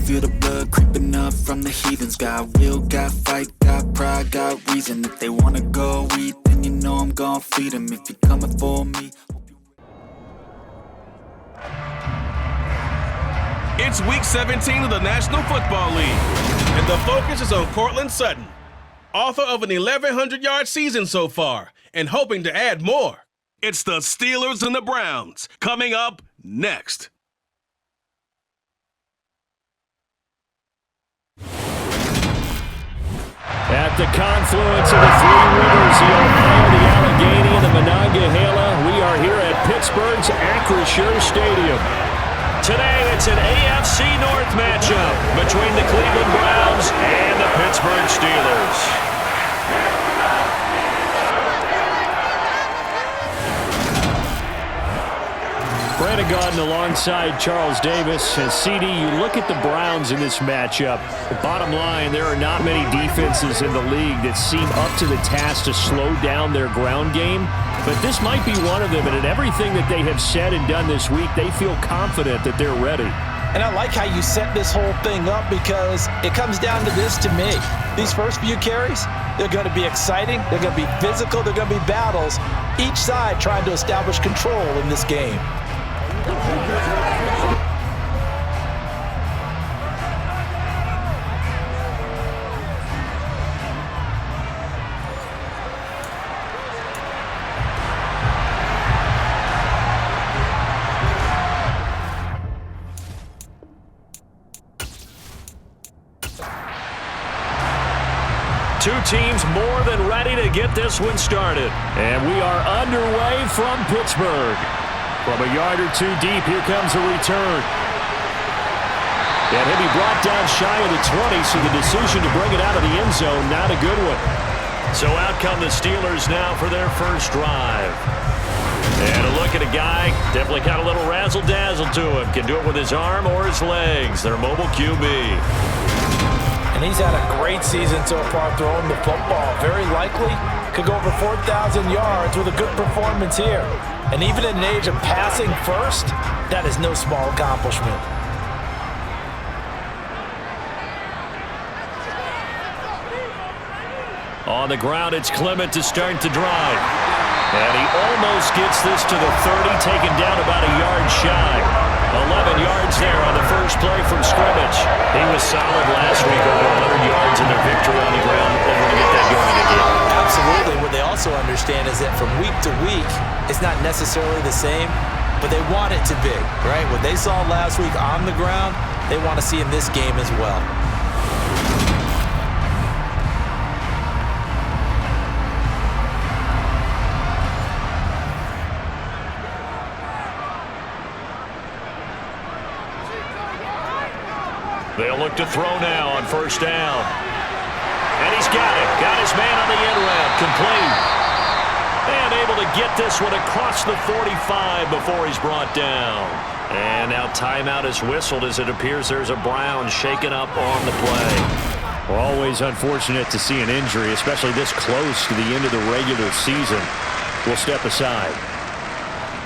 feel the blood creeping up from the heathens. Got will, got fight, got pride, got reason. If they wanna go eat, then you know I'm gon' feed them. If you're coming for me. It's week 17 of the National Football League, and the focus is on Courtland Sutton, author of an 1,100-yard season so far, and hoping to add more. It's the Steelers and the Browns, coming up next. At the confluence of the three rivers, the Ohio, the Allegheny, and the Monongahela, we are here at Pittsburgh's Acrisure Stadium. Today, it's an AFC North matchup between the Cleveland Browns and the Pittsburgh Steelers. Brandon Gaudin alongside Charles Davis. And CD, you look at the Browns in this matchup. The bottom line, there are not many defenses in the league that seem up to the task to slow down their ground game. But this might be one of them. And in everything that they have said and done this week, they feel confident that they're ready. And I like how you set this whole thing up because it comes down to this to me. These first few carries, they're going to be exciting. They're going to be physical. They're going to be battles. Each side trying to establish control in this game. Two teams more than ready to get this one started. And we are underway from Pittsburgh. From a yard or two deep, here comes a return. And he'll be brought down shy of the 20, so the decision to bring it out of the end zone, not a good one. So out come the Steelers now for their first drive. And a look at a guy, definitely got a little razzle-dazzle to him. Can do it with his arm or his legs. Their mobile QB. And he's had a great season so far throwing the football. Very likely could go over 4,000 yards with a good performance here. And even in an age of passing first, that is no small accomplishment. On the ground, it's Clement to start the drive. And he almost gets this to the 30, taken down about a yard shy. 11 yards there on the first play from scrimmage. He was solid last week, over 100 yards in their victory on the ground. They're going to get that going again. Absolutely. What they also understand is that from week to week, it's not necessarily the same, but they want it to be, right? What they saw last week on the ground, they want to see in this game as well. They'll look to throw now on first down. And he's got it. Got his man on the end route. Complete. And able to get this one across the 45 before he's brought down. And now timeout is whistled as it appears there's a Brown shaken up on the play. Well, always unfortunate to see an injury, especially this close to the end of the regular season. We'll step aside.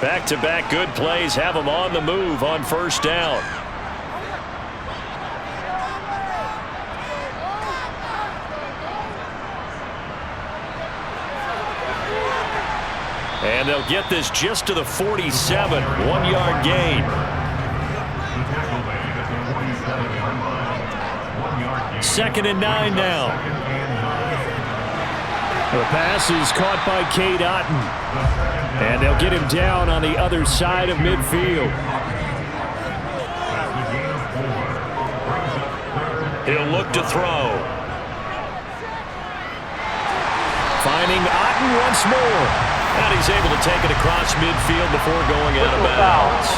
Back-to-back good plays have them on the move on first down. And they'll get this just to the 47, 1-yard gain. Second and 9 now. The pass is caught by Cade Otton. And they'll get him down on the other side of midfield. He'll look to throw. Finding Otton once more. And he's able to take it across midfield before going out of bounds.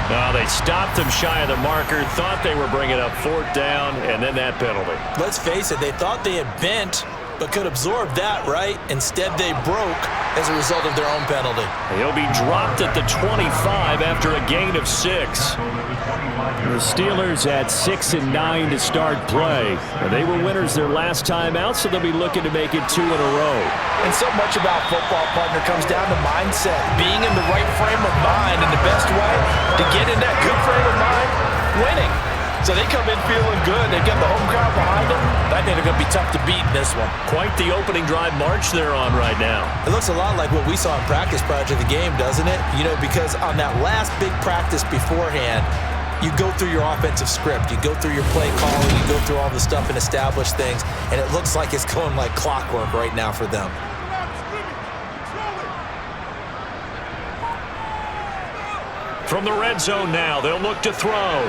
Now they stopped him shy of the marker, thought they were bringing up fourth down, and then that penalty. Let's face it, they thought they had bent but could absorb that, right? Instead, they broke as a result of their own penalty. He'll be dropped at the 25 after a gain of 6. The Steelers at 6-9 to start play. They were winners their last time out, so they'll be looking to make it 2 in a row. And so much about football, partner, comes down to mindset. Being in the right frame of mind, and the best way to get in that good frame of mind, winning. So they come in feeling good. They've got the home crowd behind them. I think they're going to be tough to beat in this one. Quite the opening drive march they're on right now. It looks a lot like what we saw in practice prior to the game, doesn't it? You know, because on that last big practice beforehand, you go through your offensive script. You go through your play calling. You go through all the stuff and establish things. And it looks like it's going like clockwork right now for them. From the red zone now, they'll look to throw.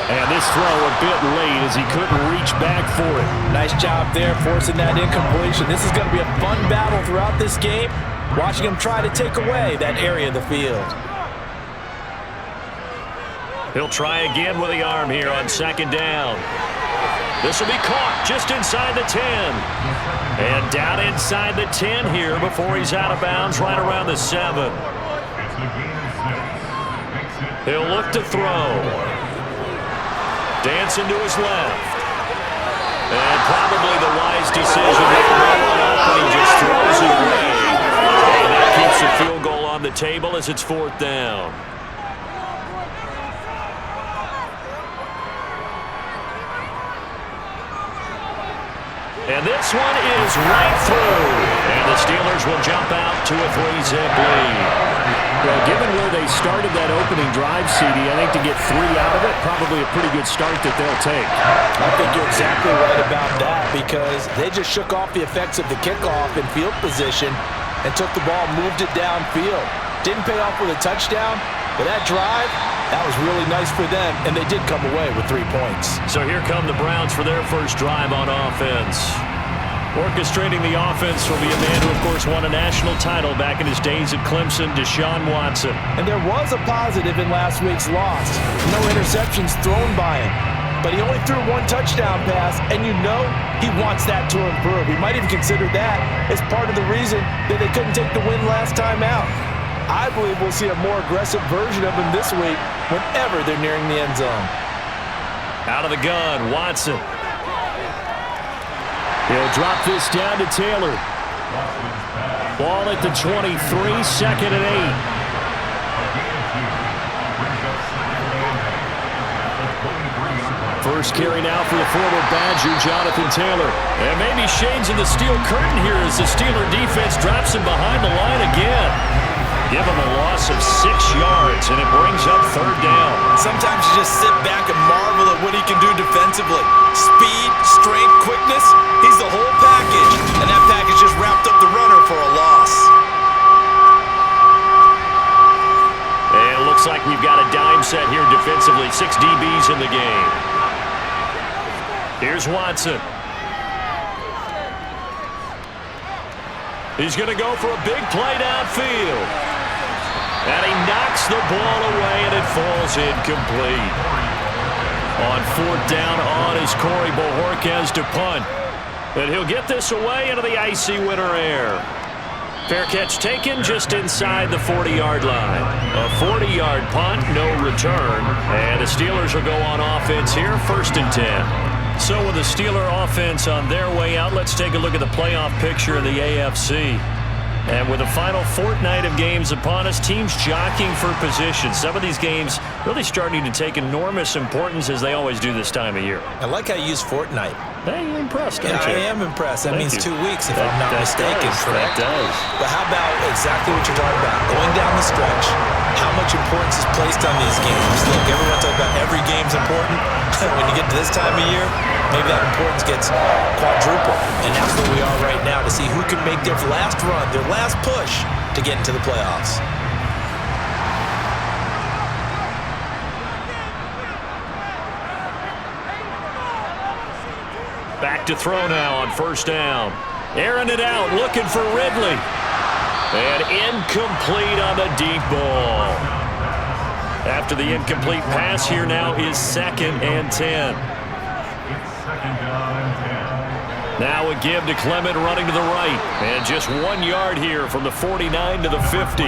And this throw a bit late as he couldn't reach back for it. Nice job there forcing that incompletion. This is going to be a fun battle throughout this game, watching him try to take away that area of the field. He'll try again with the arm here on 2nd down. This will be caught just inside the 10. And down inside the 10 here before he's out of bounds right around the 7. He'll look to throw. Dancing to his left. And probably the wise decision when he just throws it away. And that keeps the field goal on the table as it's 4th down. And this one is right through. And the Steelers will jump out to a 3-zip lead. Well, given where they started that opening drive, CD, I think to get 3 out of it, probably a pretty good start that they'll take. I think you're exactly right about that because they just shook off the effects of the kickoff in field position and took the ball, moved it downfield. Didn't pay off with a touchdown, but that drive, that was really nice for them, and they did come away with 3 points. So here come the Browns for their first drive on offense. Orchestrating the offense will be a man who, of course, won a national title back in his days at Clemson, Deshaun Watson. And there was a positive in last week's loss. No interceptions thrown by him. But he only threw 1 touchdown pass, and you know he wants that to improve. He might even consider that as part of the reason that they couldn't take the win last time out. I believe we'll see a more aggressive version of him this week whenever they're nearing the end zone. Out of the gun, Watson. He'll drop this down to Taylor. Ball at the 23, 2nd and 8. First carry now for the former Badger, Jonathan Taylor. And maybe shades in the steel curtain here as the Steeler defense drops him behind the line again. Give him a loss of 6 yards, and it brings up 3rd down. Sometimes you just sit back and marvel at what he can do defensively. Speed, strength, quickness, he's the whole package. And that package just wrapped up the runner for a loss. And it looks like we've got a dime set here defensively. 6 DBs in the game. Here's Watson. He's going to go for a big play downfield. And he knocks the ball away, and it falls incomplete. On 4th down on is Corey Bojorquez to punt. And he'll get this away into the icy winter air. Fair catch taken just inside the 40-yard line. A 40-yard punt, no return. And the Steelers will go on offense here, 1st and 10. So with the Steeler offense on their way out, let's take a look at the playoff picture in the AFC. And with the final fortnight of games upon us, teams jockeying for position. Some of these games really starting to take enormous importance as they always do this time of year. I like how you use fortnight. Hey, you're impressed, aren't you? I am impressed. That means you. 2 weeks if I'm not mistaken, correct? That does. But how about exactly what you're talking about? Going down the stretch, how much importance is placed on these games? Look, everyone talks about every game's important. When you get to this time of year, maybe that importance gets quadrupled. And that's where we are right now to see who can make their last run, their last push to get into the playoffs. Back to throw now on 1st down. Airing it out, looking for Ridley. And incomplete on the deep ball. After the incomplete pass, here now is 2nd and 10. Now a give to Clement running to the right. And just 1 yard here from the 49 to the 50.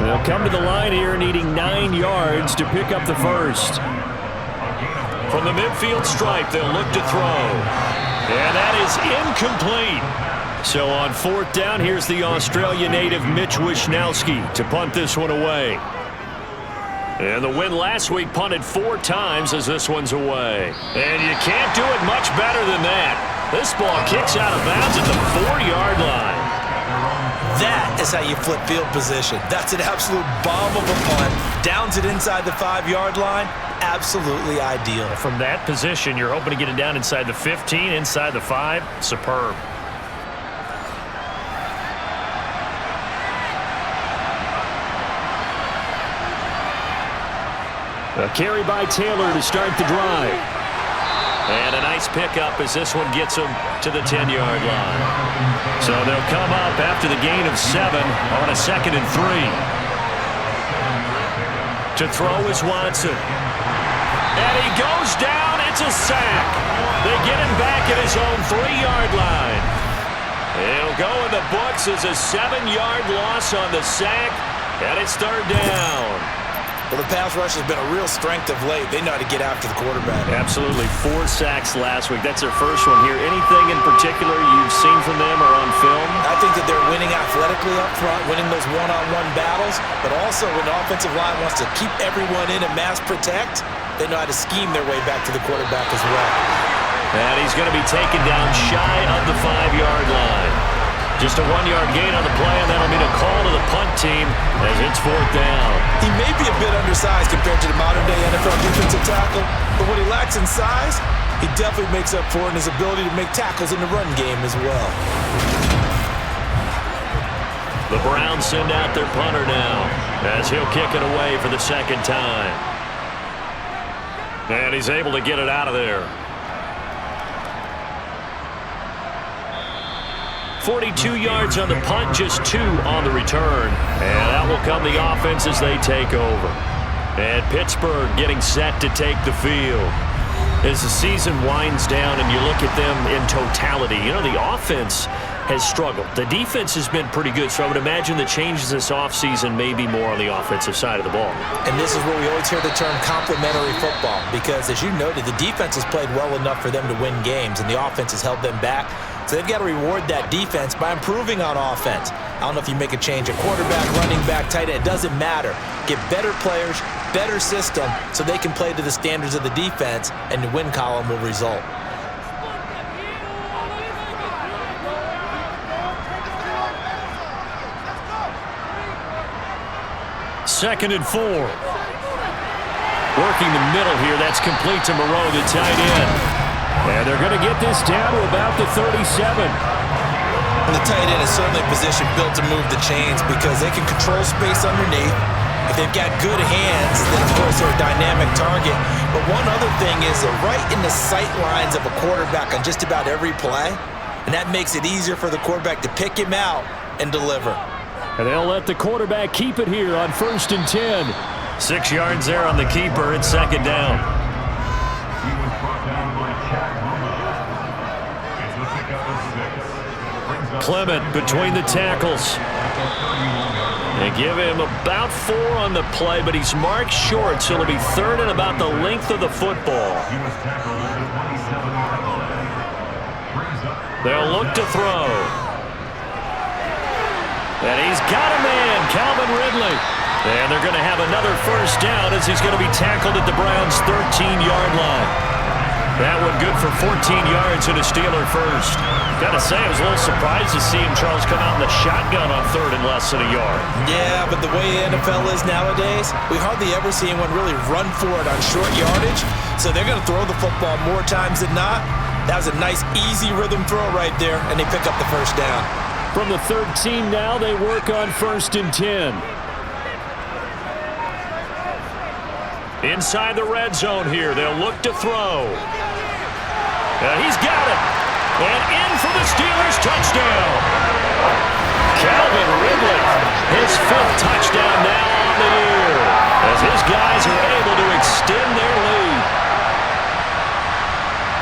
They'll come to the line here needing 9 yards to pick up the first. From the midfield stripe, they'll look to throw. And that is incomplete. So on 4th down, here's the Australia native Mitch Wishnowsky to punt this one away. And the win last week punted 4 times as this one's away. And you can't do it much better than that. This ball kicks out of bounds at the 4-yard line. That is how you flip field position. That's an absolute bomb of a punt. Downs it inside the 5-yard line. Absolutely ideal. From that position, you're hoping to get it down inside the 15, inside the 5. Superb. A carry by Taylor to start the drive. And a nice pickup as this one gets them to the 10-yard line. So they'll come up after the gain of 7 on a 2nd and 3. To throw is Watson. And he goes down. It's a sack. They get him back at his own 3-yard line. It'll go in the books as a 7-yard loss on the sack. And it's 3rd down. Well, the pass rush has been a real strength of late. They know how to get after the quarterback. Absolutely. 4 sacks last week. That's their first one here. Anything in particular you've seen from them or on film? I think that they're winning athletically up front, winning those one-on-one battles, but also when the offensive line wants to keep everyone in and mass protect, they know how to scheme their way back to the quarterback as well. And he's going to be taken down shy of the 5-yard line. Just a 1-yard gain on the play, and that'll mean a call to the punt team as it's 4th down. He may be a bit undersized compared to the modern-day NFL defensive tackle, but what he lacks in size, he definitely makes up for it in his ability to make tackles in the run game as well. The Browns send out their punter now as he'll kick it away for the 2nd time. And he's able to get it out of there. 42 yards on the punt, just 2 on the return. And that will come the offense as they take over. And Pittsburgh getting set to take the field. As the season winds down and you look at them in totality, you know, the offense has struggled. The defense has been pretty good, so I would imagine the changes this offseason may be more on the offensive side of the ball. And this is where we always hear the term complementary football, because as you noted, the defense has played well enough for them to win games, and the offense has held them back. So they've got to reward that defense by improving on offense. I don't know if you make a change at quarterback, running back, tight end. It doesn't matter. Get better players, better system, so they can play to the standards of the defense, and the win column will result. Second and 4. Working the middle here. That's complete to Moreau, the tight end. And they're going to get this down to about the 37. And the tight end is certainly a position built to move the chains because they can control space underneath. If they've got good hands, then of course they're a dynamic target. But one other thing is they're right in the sight lines of a quarterback on just about every play. And that makes it easier for the quarterback to pick him out and deliver. And they'll let the quarterback keep it here on 1st and 10. 6 yards there on the keeper. It's 2nd down. Clement between the tackles. They give him about 4 on the play, but he's marked short, so it'll be 3rd and about the length of the football. They'll look to throw. And he's got a man, Calvin Ridley. And they're going to have another 1st down as he's going to be tackled at the Browns' 13-yard line. That one good for 14 yards and a Steeler first. Got to say, I was a little surprised to see him, Charles, come out in the shotgun on 3rd and less than a yard. Yeah, but the way the NFL is nowadays, we hardly ever see anyone really run for it on short yardage. So they're going to throw the football more times than not. That was a nice, easy rhythm throw right there, and they pick up the 1st down. From the 13 now, they work on 1st and 10. Inside the red zone here, they'll look to throw. He's got it. And in for the Steelers' touchdown. Calvin Ridley, his 5th touchdown now on the year, as his guys are able to extend their lead.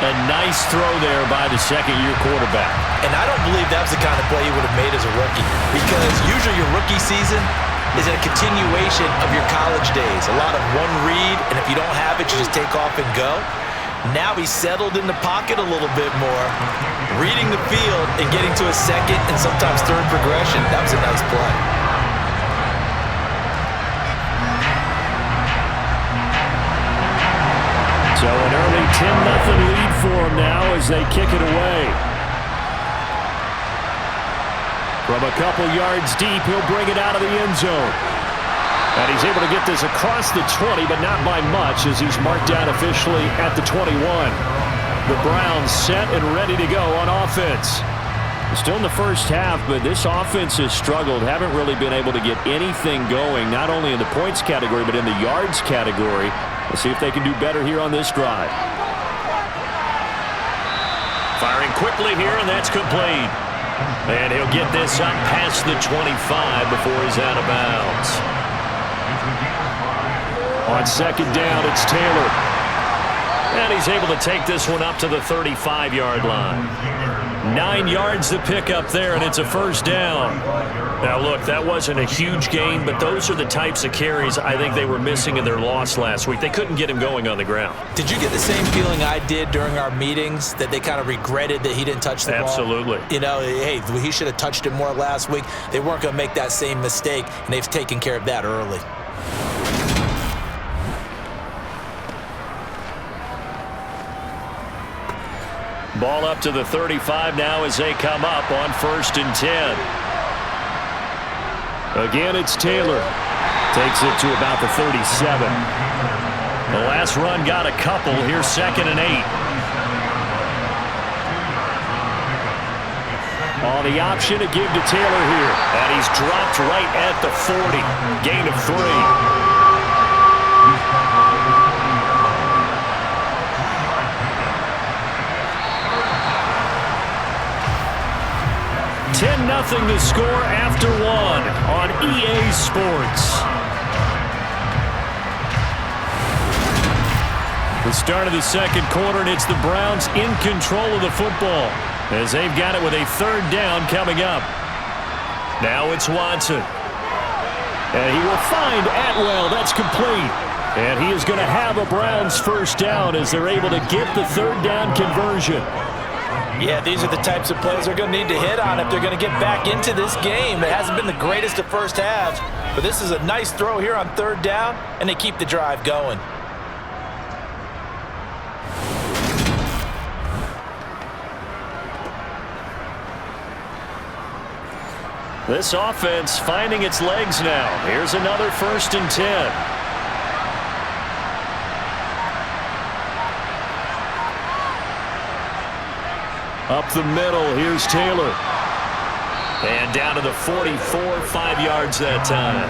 A nice Nice throw there by the second-year quarterback. And I don't believe that was the kind of play he would have made as a rookie, because usually your rookie season is a continuation of your college days. A lot of one read, and if you don't have it, you just take off and go. Now he's settled in the pocket a little bit more, reading the field and getting to a second and sometimes third progression. That was a nice play. So an early 10-0 lead for them now as they kick it away. From a couple yards deep, he'll bring it out of the end zone. And he's able to get this across the 20, but not by much, as he's marked down officially at the 21. The Browns set and ready to go on offense. Still in the first half, but this offense has struggled. Haven't really been able to get anything going, not only in the points category, but in the yards category. Let's see if they can do better here on this drive. Firing quickly here, and that's complete. And he'll get this up past the 25 before he's out of bounds. On second down, it's Taylor. And he's able to take this one up to the 35-yard line. 9 yards to pick up there, and it's a first down. Now, look, that wasn't a huge gain, but those are the types of carries I think they were missing in their loss last week. They couldn't get him going on the ground. Did you get the same feeling I did during our meetings, that they kind of regretted that he didn't touch the ball? Absolutely. You know, hey, he should have touched it more last week. They weren't going to make that same mistake, and they've taken care of that early. Ball up to the 35 now as they come up on 1st and 10. Again, it's Taylor. Takes it to about the 37. The last run got a couple. Here's 2nd and 8. On the option to give to Taylor here. And he's dropped right at the 40. Gain of 3. 10-0 to score after 1 on EA Sports. The start of the second quarter, and it's the Browns in control of the football as they've got it with a 3rd down coming up. Now it's Watson. And he will find Atwell. That's complete. And he is going to have a Browns first down as they're able to get the 3rd down conversion. Yeah, these are the types of plays they're going to need to hit on if they're going to get back into this game. It hasn't been the greatest of first halves, but this is a nice throw here on 3rd down, and they keep the drive going. This offense finding its legs now. Here's another 1st and 10. Up the middle, here's Taylor. And down to the 44, 5 yards that time.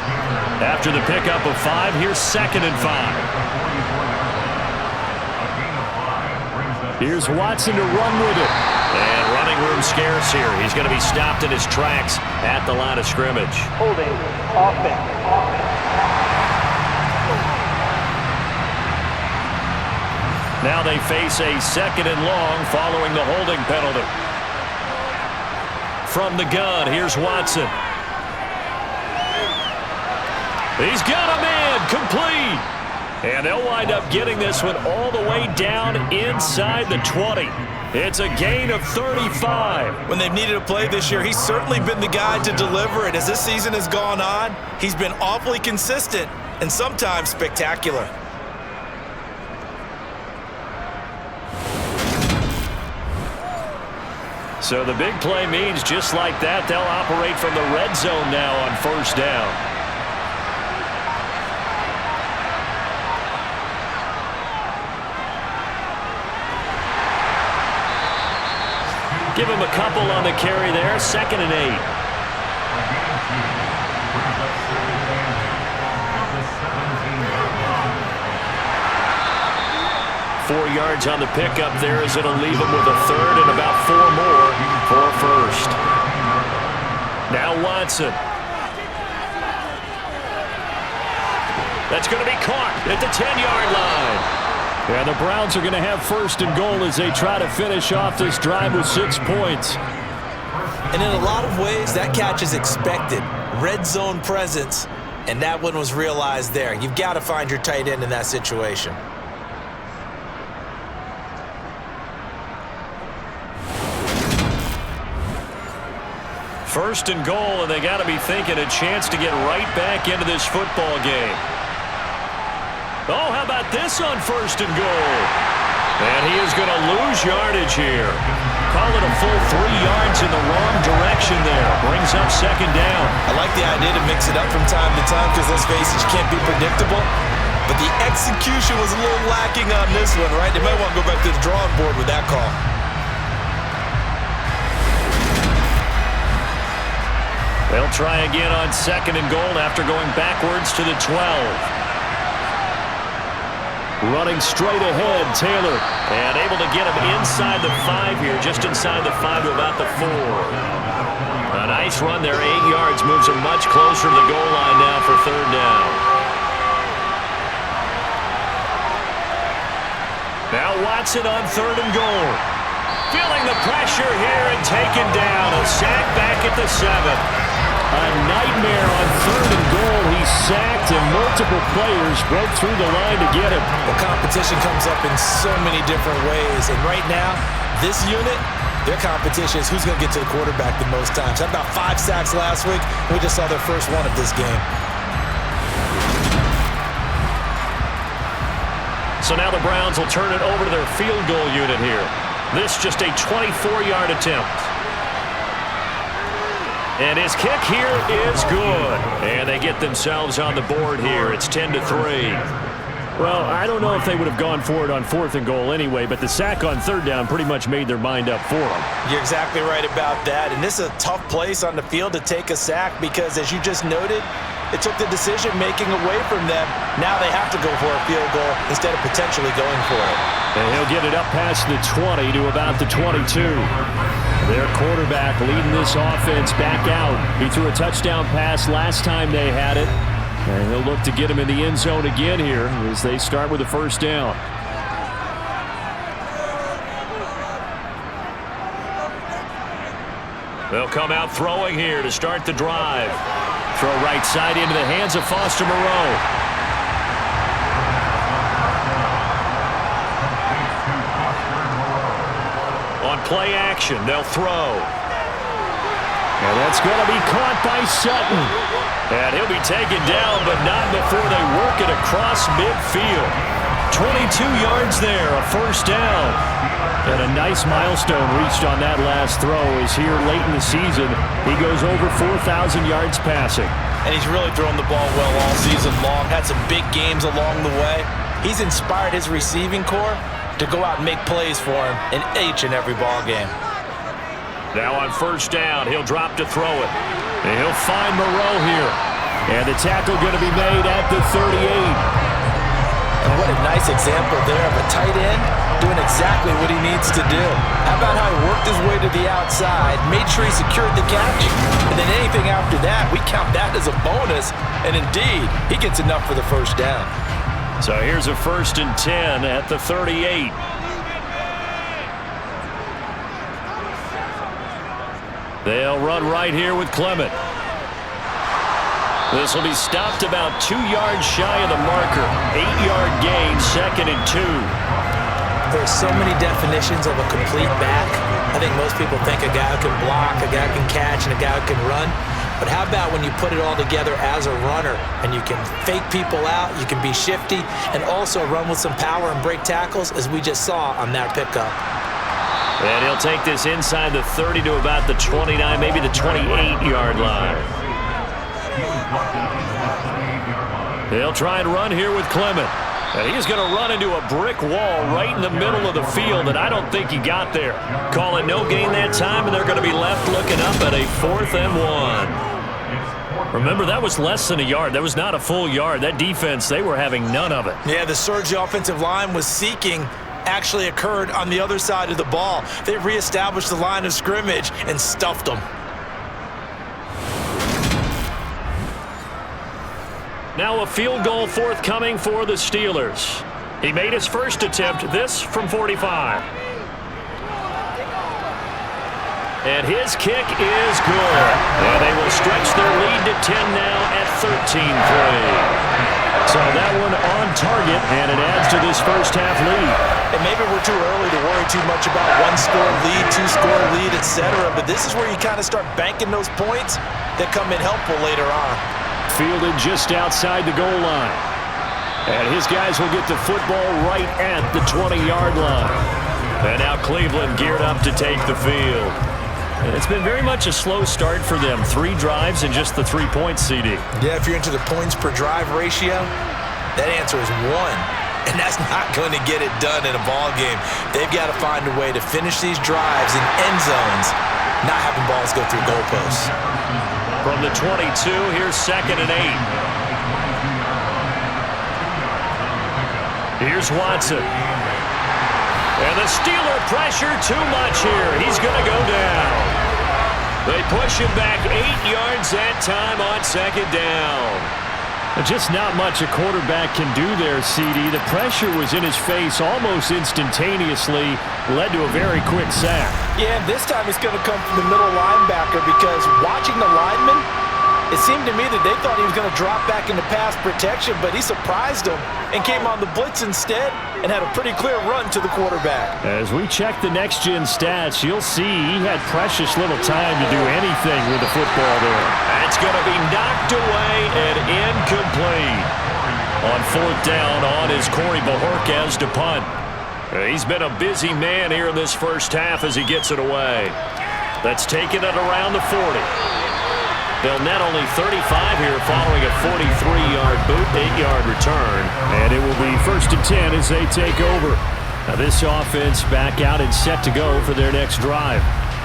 After the pickup of 5, here's 2nd and 5. Here's Watson to run with it. And running room scarce here. He's going to be stopped in his tracks at the line of scrimmage. Holding, offense. Now they face a 2nd and long following the holding penalty. From the gun, here's Watson. He's got a man, complete. And they'll wind up getting this one all the way down inside the 20. It's a gain of 35. When they've needed a play this year, he's certainly been the guy to deliver it. As this season has gone on, he's been awfully consistent and sometimes spectacular. So the big play means just like that, they'll operate from the red zone now on 1st down. Give him a couple on the carry there, 2nd and 8. 4 yards on the pickup there as it'll leave him with a 3rd and about 4 more for a 1st. Now Watson. That's going to be caught at the 10-yard line. And the Browns are going to have first and goal as they try to finish off this drive with 6 points. And in a lot of ways, that catch is expected. Red zone presence, and that one was realized there. You've got to find your tight end in that situation. First and goal, and they got to be thinking a chance to get right back into this football game. Oh, how about this on first and goal? And he is going to lose yardage here. Call it a full 3 yards in the wrong direction there. Brings up second down. I like the idea to mix it up from time to time because, let's face it, you can't be predictable. But the execution was a little lacking on this one, right? They might want to go back to the drawing board with that call. They'll try again on second and goal after going backwards to the 12. Running straight ahead, Taylor. And able to get him inside the 5 here, just inside the 5 to about the 4. A nice run there, 8 yards, moves him much closer to the goal line now for third down. Now Watson on third and goal. Feeling the pressure here and taken down. A sack back at the 7. A nightmare on third and goal. He's sacked and multiple players broke through the line to get him. The competition comes up in so many different ways. And right now, this unit, their competition is who's going to get to the quarterback the most times. Had about 5 sacks last week. We just saw their first one of this game. So now the Browns will turn it over to their field goal unit here. This just a 24-yard attempt. And his kick here is good. And they get themselves on the board here. It's 10-3. Well, I don't know if they would have gone for it on fourth and goal anyway, but the sack on third down pretty much made their mind up for them. You're exactly right about that. And this is a tough place on the field to take a sack because, as you just noted, it took the decision-making away from them. Now they have to go for a field goal instead of potentially going for it. And he'll get it up past the 20 to about the 22. Their quarterback leading this offense back out. He threw a touchdown pass last time they had it. And he'll look to get him in the end zone again here as they start with the first down. They'll come out throwing here to start the drive. Throw right side into the hands of Foster Moreau. On play action, they'll throw. And that's going to be caught by Sutton. And he'll be taken down, but not before they work it across midfield. 22 yards there, a first down. And a nice milestone reached on that last throw is here late in the season. He goes over 4,000 yards passing. And he's really thrown the ball well all season long. Had some big games along the way. He's inspired his receiving corps to go out and make plays for him in each and every ball game. Now on first down, he'll drop to throw it. And he'll find Moreau here. And the tackle going to be made at the 38. And what a nice example there of a tight end doing exactly what he needs to do. How about how he worked his way to the outside, made sure he secured the catch, and then anything after that, we count that as a bonus. And indeed, he gets enough for the first down. So here's a 1st and 10 at the 38. They'll run right here with Clement. This will be stopped about 2 yards shy of the marker. 8-yard gain, 2nd and 2. There's so many definitions of a complete back. I think most people think a guy who can block, a guy who can catch, and a guy who can run. But how about when you put it all together as a runner and you can fake people out, you can be shifty, and also run with some power and break tackles, as we just saw on that pickup. And he'll take this inside the 30 to about the 29, maybe the 28-yard line. They'll try and run here with Clement. And he's going to run into a brick wall right in the middle of the field, and I don't think he got there. Call it no gain that time, and they're going to be left looking up at a 4th and 1. Remember, that was less than a yard. That was not a full yard. That defense, they were having none of it. Yeah, the surge the offensive line was seeking actually occurred on the other side of the ball. They reestablished the line of scrimmage and stuffed them. Now a field goal forthcoming for the Steelers. He made his first attempt, this from 45. And his kick is good. And they will stretch their lead to 10 now at 13-3. So that one on target, and it adds to this first half lead. And maybe we're too early to worry too much about one-score lead, two-score lead, etc. But this is where you kind of start banking those points that come in helpful later on. Fielded just outside the goal line. And his guys will get the football right at the 20-yard line. And now Cleveland geared up to take the field. It's been very much a slow start for them. 3 drives and just the 3 points, CD. Yeah, if you're into the points per drive ratio, that answer is 1. And that's not going to get it done in a ball game. They've got to find a way to finish these drives in end zones, not having balls go through goalposts. From the 22, here's 2nd and 8. Here's Watson. And the Steeler pressure too much here. He's going to go down. They push him back 8 yards that time on 2nd down. Just not much a quarterback can do there, CD. The pressure was in his face almost instantaneously, led to a very quick sack. Yeah, and this time it's going to come from the middle linebacker because watching the lineman, it seemed to me that they thought he was going to drop back into pass protection, but he surprised them and came on the blitz instead and had a pretty clear run to the quarterback. As we check the next-gen stats, you'll see he had precious little time to do anything with the football there. That's going to be knocked away and incomplete. On 4th down on is Corey Bojorquez to punt. He's been a busy man here in this first half as he gets it away. That's taken it around the 40. They'll net only 35 here following a 43-yard boot, 8-yard return. And it will be 1st and 10 as they take over. Now this offense back out and set to go for their next drive.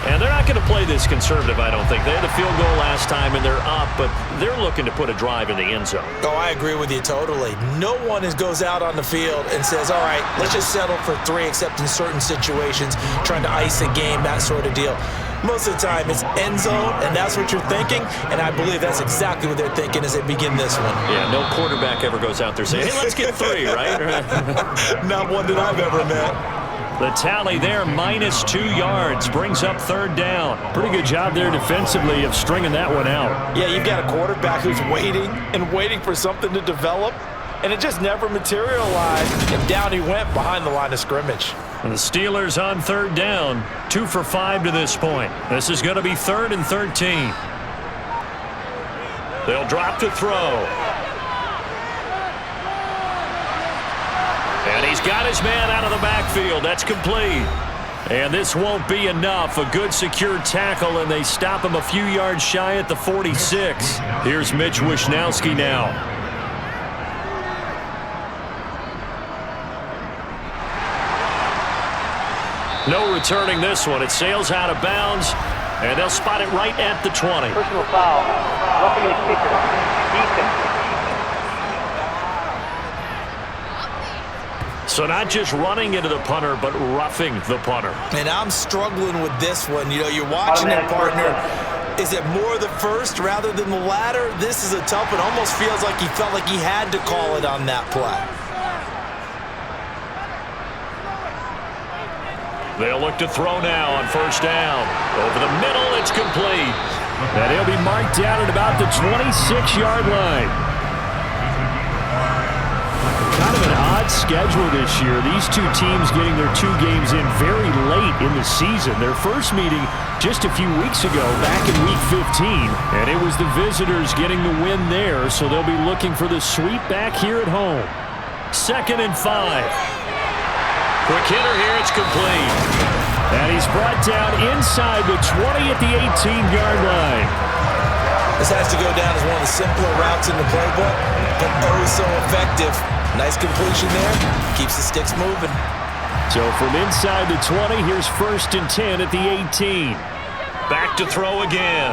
And they're not going to play this conservative, I don't think. They had a field goal last time and they're up, but they're looking to put a drive in the end zone. Oh, I agree with you totally. No one goes out on the field and says, all right, let's just settle for 3, except in certain situations, trying to ice a game, that sort of deal. Most of the time, it's end zone, and that's what you're thinking, and I believe that's exactly what they're thinking as they begin this one. Yeah, no quarterback ever goes out there saying, hey, let's get 3, right? Not one that I've ever met. The tally there, -2 yards, brings up 3rd down. Pretty good job there defensively of stringing that one out. Yeah, you've got a quarterback who's waiting and waiting for something to develop, and it just never materialized, and down he went behind the line of scrimmage. And the Steelers on 3rd down, 2 for 5 to this point. This is going to be 3rd and 13. They'll drop to throw. And he's got his man out of the backfield. That's complete. And this won't be enough. A good secure tackle, and they stop him a few yards shy at the 46. Here's Mitch Wishnowsky now. No returning this one. It sails out of bounds, and they'll spot it right at the 20. Personal foul. Roughing the kicker. Defense. So not just running into the punter, but roughing the punter. And I'm struggling with this one. You know, you're watching it, partner. Is it more the first rather than the latter? This is a tough one. Almost feels like he felt like he had to call it on that play. They'll look to throw now on 1st down. Over the middle, it's complete. And he'll be marked down at about the 26-yard line. Kind of an odd schedule this year. These two teams getting their 2 games in very late in the season. Their first meeting just a few weeks ago, back in Week 15. And it was the visitors getting the win there, so they'll be looking for the sweep back here at home. 2nd and 5. Quick hitter here, it's complete. And he's brought down inside the 20 at the 18-yard line. This has to go down as one of the simpler routes in the playbook, but oh so effective. Nice completion there. Keeps the sticks moving. So from inside the 20, here's 1st and 10 at the 18. Back to throw again.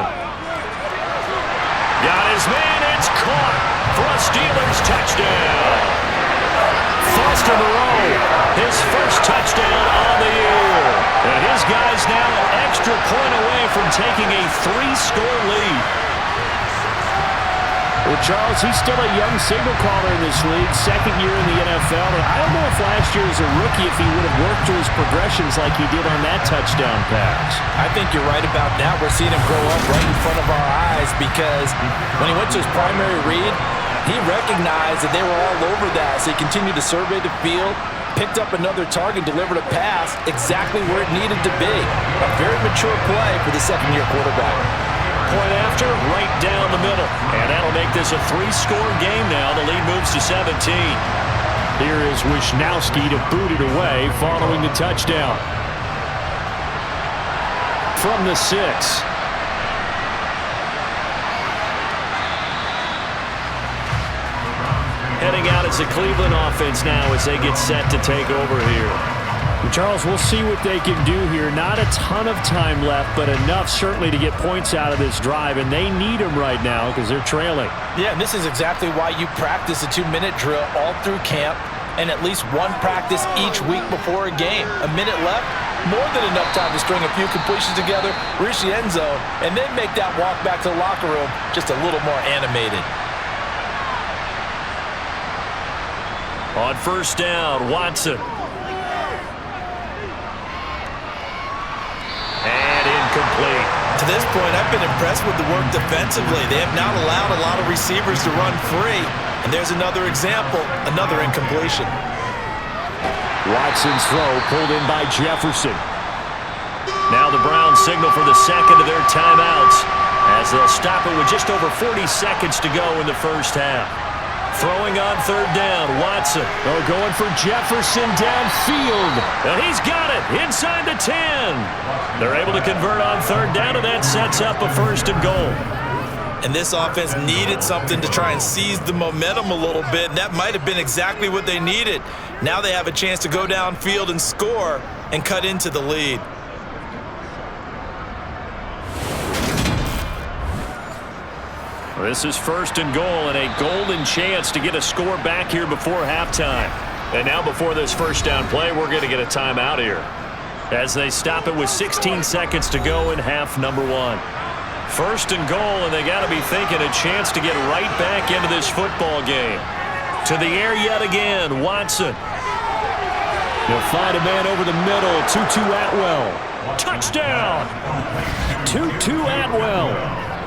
Got his man, it's caught for a Steelers touchdown. Foster Moreau, his first touchdown on the year. And his guys now an extra point away from taking a 3-score lead. Well, Charles, he's still a young signal caller in this league, second year in the NFL. And I don't know if last year as a rookie if he would have worked through his progressions like he did on that touchdown pass. I think you're right about that. We're seeing him grow up right in front of our eyes because when he went to his primary read, he recognized that they were all over that. So he continued to survey the field, picked up another target, delivered a pass exactly where it needed to be. A very mature play for the second-year quarterback. Point after, right down the middle. And that'll make this a 3-score game now. The lead moves to 17. Here is Wisnowski to boot it away following the touchdown. From the 6. Heading out as the Cleveland offense now as they get set to take over here. Charles, we'll see what they can do here. Not a ton of time left, but enough certainly to get points out of this drive, and they need them right now because they're trailing. Yeah, and this is exactly why you practice a 2-minute drill all through camp and at least one practice each week before a game. A minute left, more than enough time to string a few completions together, reach the end zone, and then make that walk back to the locker room just a little more animated. On first down, Watson. And incomplete. To this point, I've been impressed with the work defensively. They have not allowed a lot of receivers to run free. And there's another example, another incompletion. Watson's throw pulled in by Jefferson. Now the Browns signal for the second of their timeouts as they'll stop it with just over 40 seconds to go in the first half. Throwing on third down, Watson. Oh, going for Jefferson downfield. And he's got it inside the 10. They're able to convert on third down, and that sets up a first and goal. And this offense needed something to try and seize the momentum a little bit, and that might have been exactly what they needed. Now they have a chance to go downfield and score and cut into the lead. This is first and goal and a golden chance to get a score back here before halftime. And now before this first down play, we're going to get a timeout here as they stop it with 16 seconds to go in half number 1. First and goal, and they got to be thinking a chance to get right back into this football game. To the air yet again, Watson. He'll find a man over the middle, Tutu Atwell. Touchdown! Tutu Atwell.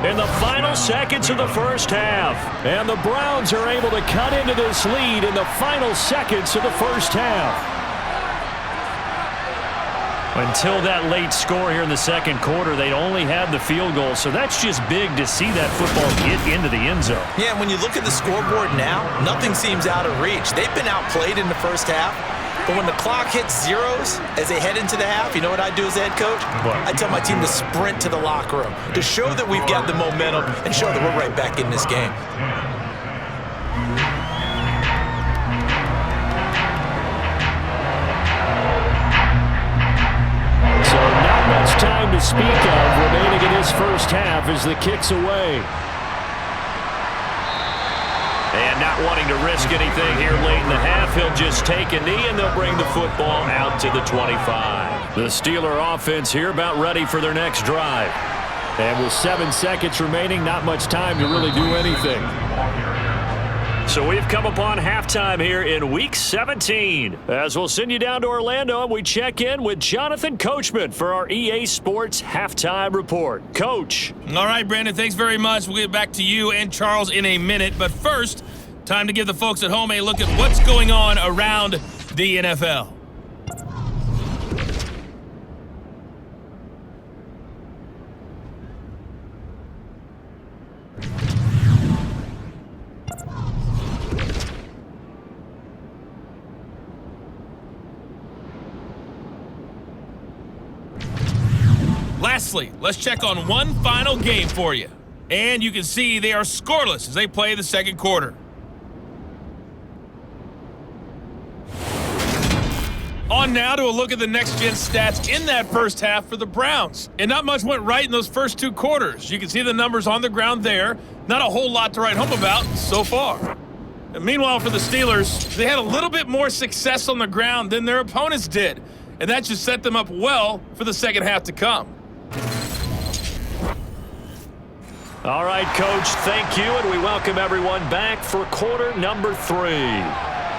In the final seconds of the first half. And the Browns are able to cut into this lead in the final seconds of the first half. Until that late score here in the second quarter, they'd only had the field goal. So that's just big to see that football get into the end zone. Yeah, and when you look at the scoreboard now, nothing seems out of reach. They've been outplayed in the first half. But when the clock hits zeros as they head into the half, you know what I do as head coach? What? I tell my team to sprint to the locker room to show that we've got the momentum and show that we're right back in this game. So not much time to speak of remaining in this first half as the kick's away. And not wanting to risk anything here late in the half, he'll just take a knee and they'll bring the football out to the 25. The Steeler offense here about ready for their next drive. And with 7 seconds remaining, not much time to really do anything. So we've come upon halftime here in Week 17. As we'll send you down to Orlando and we check in with Jonathan Coachman for our EA Sports Halftime Report. Coach. All right, Brandon, thanks very much. We'll get back to you and Charles in a minute. But first, time to give the folks at home a look at what's going on around the NFL. Lastly, let's check on one final game for you. And you can see they are scoreless as they play the second quarter. On now to a look at the next-gen stats in that first half for the Browns. And not much went right in those first 2 quarters. You can see the numbers on the ground there. Not a whole lot to write home about so far. And meanwhile, for the Steelers, they had a little bit more success on the ground than their opponents did. And that just set them up well for the second half to come. All right, Coach, thank you, and we welcome everyone back for quarter number 3.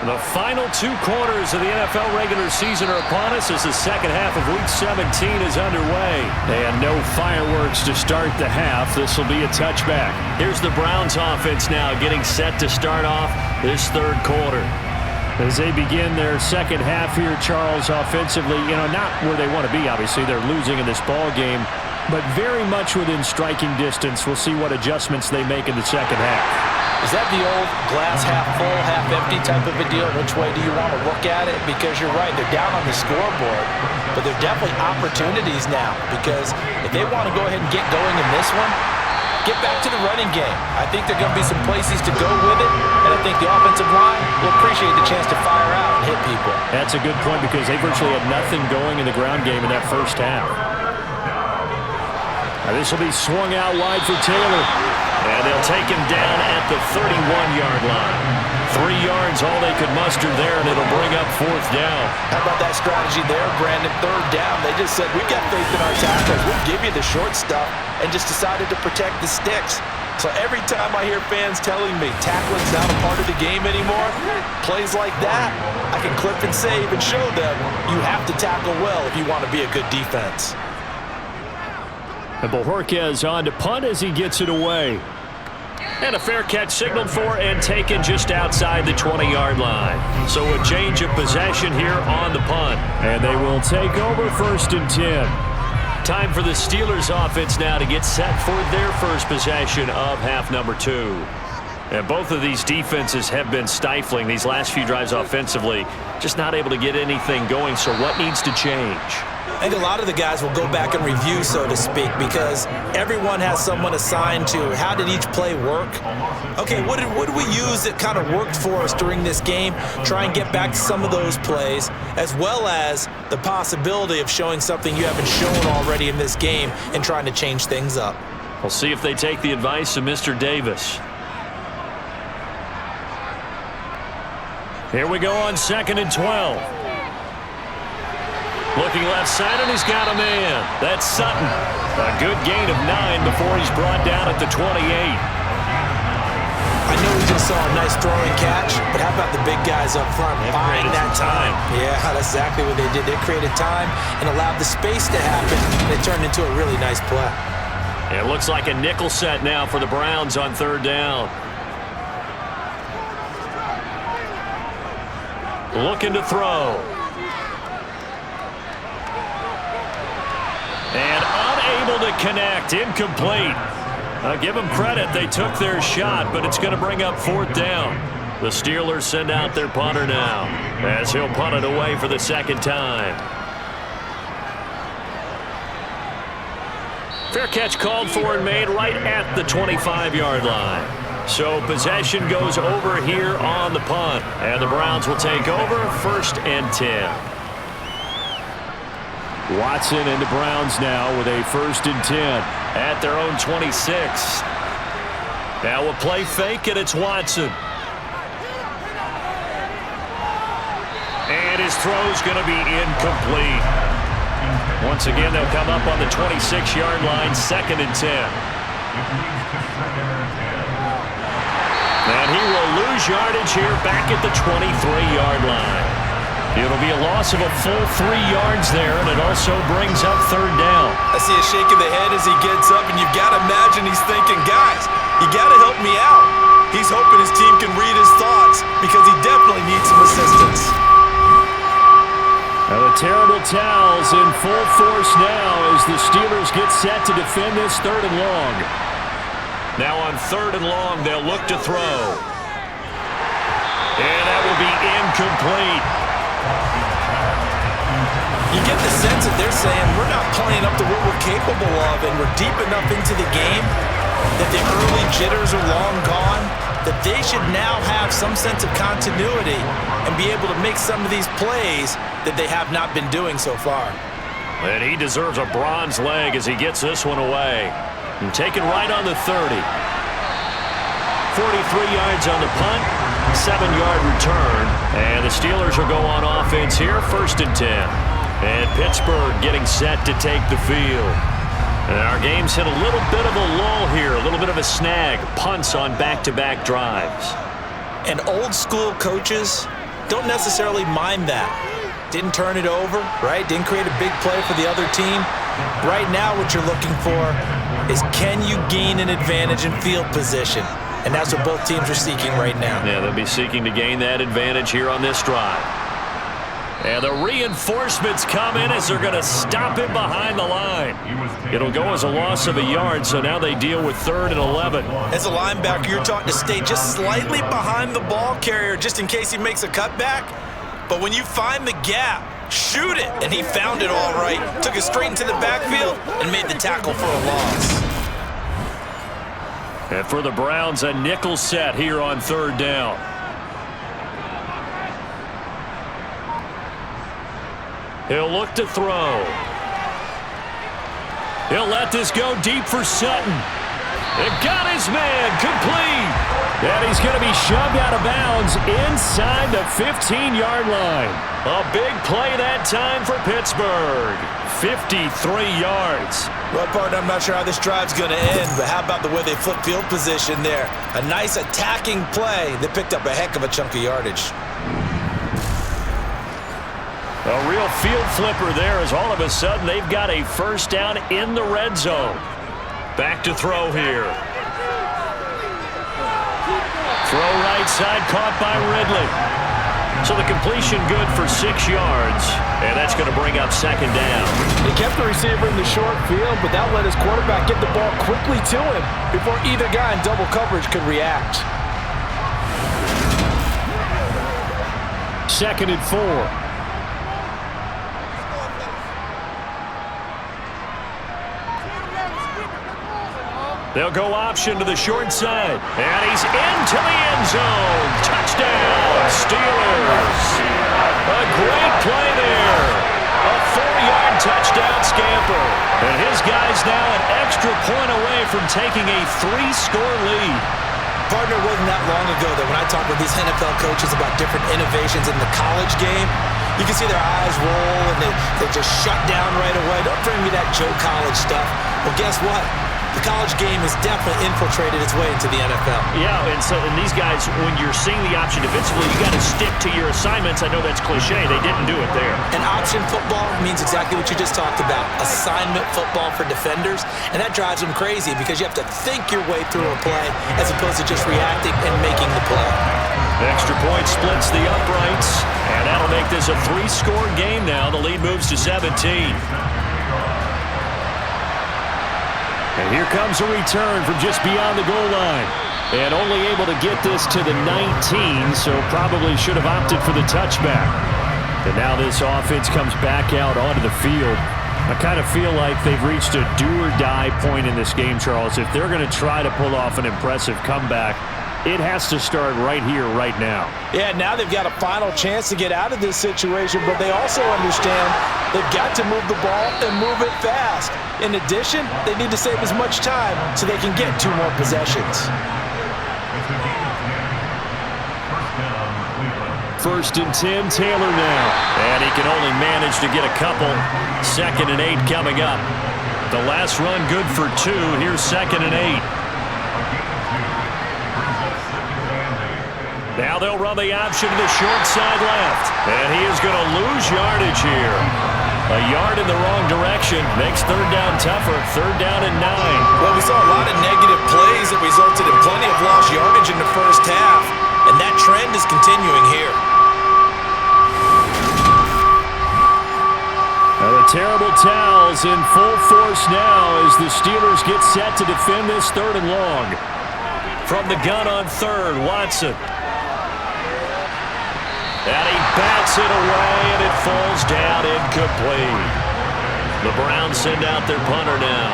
The final 2 quarters of the NFL regular season are upon us as the second half of Week 17 is underway. And no fireworks to start the half. This will be a touchback. Here's the Browns offense now getting set to start off this third quarter. As they begin their second half here, Charles, offensively, not where they want to be, obviously. They're losing in this ball game, but very much within striking distance. We'll see what adjustments they make in the second half. Is that the old glass half full, half empty type of a deal? Which way do you want to look at it? Because you're right, they're down on the scoreboard, but there are definitely opportunities now, because if they want to go ahead and get going in this one, get back to the running game. I think there are going to be some places to go with it, and I think the offensive line will appreciate the chance to fire out and hit people. That's a good point, because they virtually had nothing going in the ground game in that first half. Now this will be swung out wide for Taylor, and they'll take him down at the 31-yard line. 3 yards, all they could muster there, and it'll bring up 4th down. How about that strategy there, Brandon? 3rd down, they just said, we've got faith in our tackles. We'll give you the short stuff, and just decided to protect the sticks. So every time I hear fans telling me tackling's not a part of the game anymore, plays like that, I can clip and save and show them you have to tackle well if you want to be a good defense. And Bojorquez on to punt as he gets it away. And a fair catch signaled for and taken just outside the 20-yard line. So a change of possession here on the punt. And they will take over 1st and 10. Time for the Steelers offense now to get set for their first possession of half number 2. And both of these defenses have been stifling these last few drives offensively. Just not able to get anything going, so what needs to change? I think a lot of the guys will go back and review, so to speak, because everyone has someone assigned to how did each play work. Okay, what did we use that kind of worked for us during this game? Try and get back to some of those plays, as well as the possibility of showing something you haven't shown already in this game and trying to change things up. We'll see if they take the advice of Mr. Davis. Here we go on 2nd and 12. Looking left side, and he's got a man. That's Sutton. A good gain of 9 before he's brought down at the 28. I know we just saw a nice throwing catch, but how about the big guys up front buying that time? Yeah, that's exactly what they did. They created time and allowed the space to happen, and it turned into a really nice play. It looks like a nickel set now for the Browns on 3rd down. Looking to throw. And unable to connect. Incomplete. I'll give them credit. They took their shot, but it's going to bring up 4th down. The Steelers send out their punter now, as he'll punt it away for the 2nd time. Fair catch called for and made right at the 25-yard line. So possession goes over here on the punt, and the Browns will take over 1st and 10. Watson and the Browns now with a 1st and 10 at their own 26. Now a play fake, and it's Watson. And his throw's going to be incomplete. Once again, they'll come up on the 26-yard line, 2nd and 10. And he will lose yardage here back at the 23-yard line. It'll be a loss of a full 3 yards there, and it also brings up 3rd down. I see a shake of the head as he gets up, and you've got to imagine he's thinking, guys, you got to help me out. He's hoping his team can read his thoughts because he definitely needs some assistance. Now the terrible towels in full force now as the Steelers get set to defend this 3rd and long. Now on 3rd and long, they'll look to throw. And that will be incomplete. You get the sense that they're saying we're not playing up to what we're capable of, and we're deep enough into the game that the early jitters are long gone, that they should now have some sense of continuity and be able to make some of these plays that they have not been doing so far. And he deserves a bronze leg as he gets this one away. And taken right on the 30. 43 yards on the punt, 7-yard return. And the Steelers will go on offense here, 1st and 10. And Pittsburgh getting set to take the field. And our game's hit a little bit of a lull here, a little bit of a snag. Punts on back-to-back drives. And old school coaches don't necessarily mind that. Didn't turn it over, right? Didn't create a big play for the other team. Right now what you're looking for is, can you gain an advantage in field position? And that's what both teams are seeking right now. Yeah, they'll be seeking to gain that advantage here on this drive. And the reinforcements come in as they're going to stop him behind the line. It'll go as a loss of a yard, so now they deal with 3rd and 11. As a linebacker, you're taught to stay just slightly behind the ball carrier just in case he makes a cutback. But when you find the gap, shoot it. And he found it all right. Took it straight into the backfield and made the tackle for a loss. And for the Browns, a nickel set here on 3rd down. He'll look to throw. He'll let this go deep for Sutton. They've got his man complete. And he's going to be shoved out of bounds inside the 15-yard line. A big play that time for Pittsburgh. 53 yards. Well, partner, I'm not sure how this drive's going to end, but how about the way they flip field position there? A nice attacking play that picked up a heck of a chunk of yardage. A real field flipper there, as all of a sudden they've got a first down in the red zone. Back to throw here. Throw right side, caught by Ridley. So the completion good for 6 yards, and that's going to bring up 2nd down. He kept the receiver in the short field, but that let his quarterback get the ball quickly to him before either guy in double coverage could react. 2nd and 4. They'll go option to the short side. And he's into the end zone. Touchdown, Steelers. A great play there. A 4-yard touchdown scamper. And his guy's now an extra point away from taking a 3-score lead. Partner, wasn't that long ago that when I talk with these NFL coaches about different innovations in the college game, you can see their eyes roll and they just shut down right away. Don't bring me that Joe College stuff. Well, guess what? The college game has definitely infiltrated its way into the NFL. Yeah, and these guys, when you're seeing the option defensively, you got to stick to your assignments. I know that's cliche. They didn't do it there. And option football means exactly what you just talked about. Assignment football for defenders. And that drives them crazy because you have to think your way through a play as opposed to just reacting and making the play. Extra point splits the uprights. And that'll make this a 3-score game now. The lead moves to 17. And here comes a return from just beyond the goal line. And only able to get this to the 19, so probably should have opted for the touchback. And now this offense comes back out onto the field. I kind of feel like they've reached a do-or-die point in this game, Charles. If they're going to try to pull off an impressive comeback, it has to start right here, right now. Yeah, now they've got a final chance to get out of this situation, but they also understand they've got to move the ball and move it fast. In addition, they need to save as much time so they can get 2 more possessions. 1st and 10, Taylor now. And he can only manage to get a couple. 2nd and 8 coming up. The last run good for 2. Here's 2nd and 8. Now they'll run the option to the short side left. And he is going to lose yardage here. A yard in the wrong direction makes 3rd down tougher. 3rd down and 9. Well, we saw a lot of negative plays that resulted in plenty of lost yardage in the first half. And that trend is continuing here. Now the terrible towels in full force now as the Steelers get set to defend this 3rd and long. From the gun on 3rd, Watson. And he bats it away, and it falls down incomplete. The Browns send out their punter now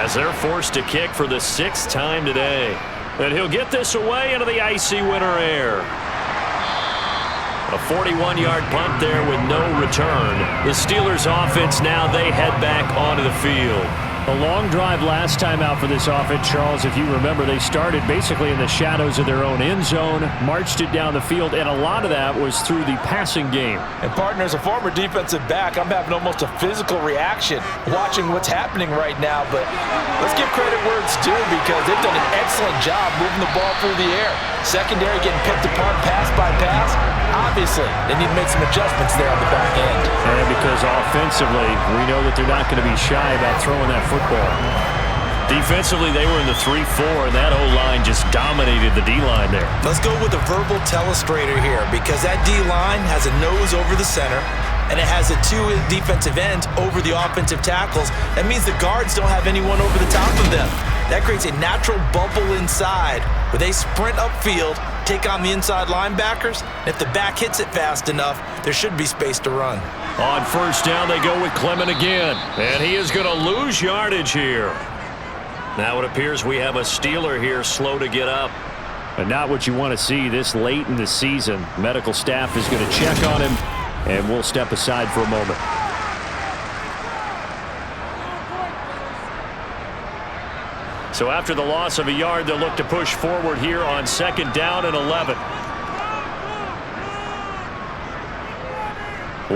as they're forced to kick for the 6th time today. And he'll get this away into the icy winter air. A 41-yard punt there with no return. The Steelers offense now, they head back onto the field. A long drive last time out for this offense, Charles. If you remember, they started basically in the shadows of their own end zone, marched it down the field, and a lot of that was through the passing game. And partner, as a former defensive back, I'm having almost a physical reaction watching what's happening right now. But let's give credit where it's due, because they've done an excellent job moving the ball through the air. Secondary getting picked apart pass by pass. Obviously, they need to make some adjustments there on the back end. And because offensively, we know that they're not going to be shy about throwing that football. Defensively, they were in the 3-4, and that O-line just dominated the D-line there. Let's go with a verbal telestrator here, because that D-line has a nose over the center, and it has a two defensive ends over the offensive tackles. That means the guards don't have anyone over the top of them. That creates a natural bubble inside where they sprint upfield, take on the inside linebackers. If the back hits it fast enough, there should be space to run. On first down, they go with Clement again, and he is going to lose yardage here. Now it appears we have a Steeler here slow to get up. And not what you want to see this late in the season. Medical staff is going to check on him, and we'll step aside for a moment. So after the loss of a yard, they'll look to push forward here on second down and 11.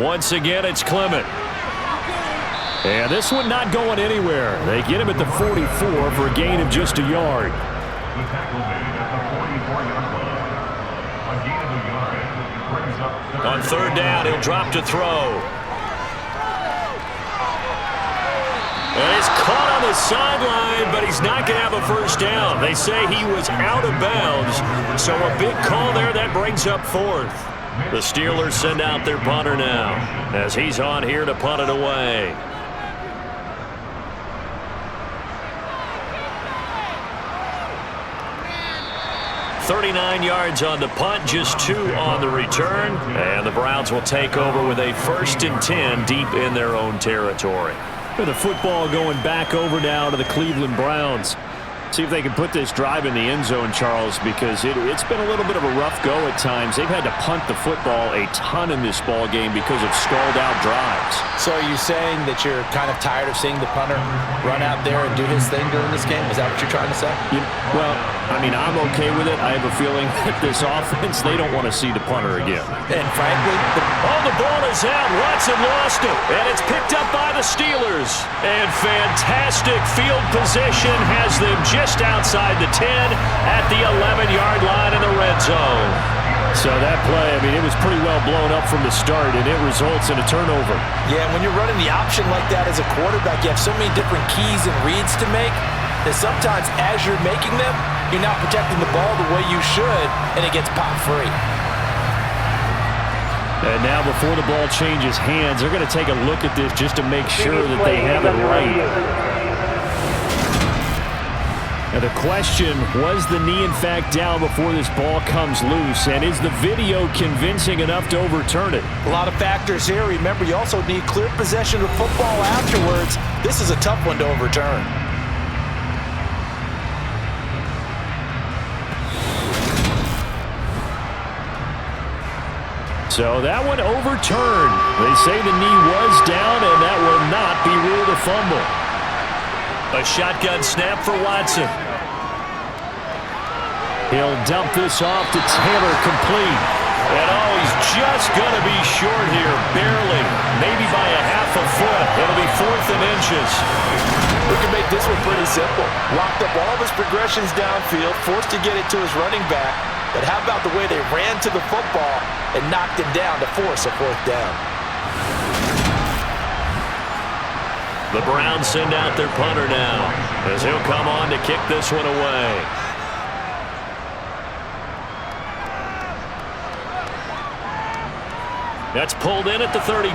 Once again, it's Clement. And this one not going anywhere. They get him at the 44 for a gain of just a yard. On third down, he'll drop to throw. And he's caught on the sideline, but he's not going to have a first down. They say he was out of bounds, so a big call there that brings up fourth. The Steelers send out their punter now, as he's on here to punt it away. 39 yards on the punt, just 2 on the return. And the Browns will take over with a 1st and 10 deep in their own territory. With the football going back over now to the Cleveland Browns. See if they can put this drive in the end zone, Charles, because it's been a little bit of a rough go at times. They've had to punt the football a ton in this ball game because of stalled-out drives. So are you saying that you're kind of tired of seeing the punter run out there and do his thing during this game? Is that what you're trying to say? Well, I mean, I'm okay with it. I have a feeling that this offense, they don't want to see the punter again. And frankly, the ball is out. Watson lost it, and it's picked up by the Steelers. And fantastic field position has them just outside the 10 at the 11-yard line in the red zone. So that play, I mean, it was pretty well blown up from the start, and it results in a turnover. Yeah, when you're running the option like that as a quarterback, you have so many different keys and reads to make that sometimes as you're making them, you're not protecting the ball the way you should, and it gets pop free. And now before the ball changes hands, they're going to take a look at this just to make sure that they have it right. Now the question, was the knee in fact down before this ball comes loose? And is the video convincing enough to overturn it? A lot of factors here. Remember, you also need clear possession of football afterwards. This is a tough one to overturn. So that one overturned. They say the knee was down, and that will not be ruled a fumble. A shotgun snap for Watson. He'll dump this off to Taylor, complete. And oh, he's just going to be short here, barely. Maybe by a half a foot. It'll be 4th and inches. We can make this one pretty simple. Locked up all of his progressions downfield, forced to get it to his running back. But how about the way they ran to the football and knocked him down to force a 4th down? The Browns send out their punter now, as he'll come on to kick this one away. That's pulled in at the 32.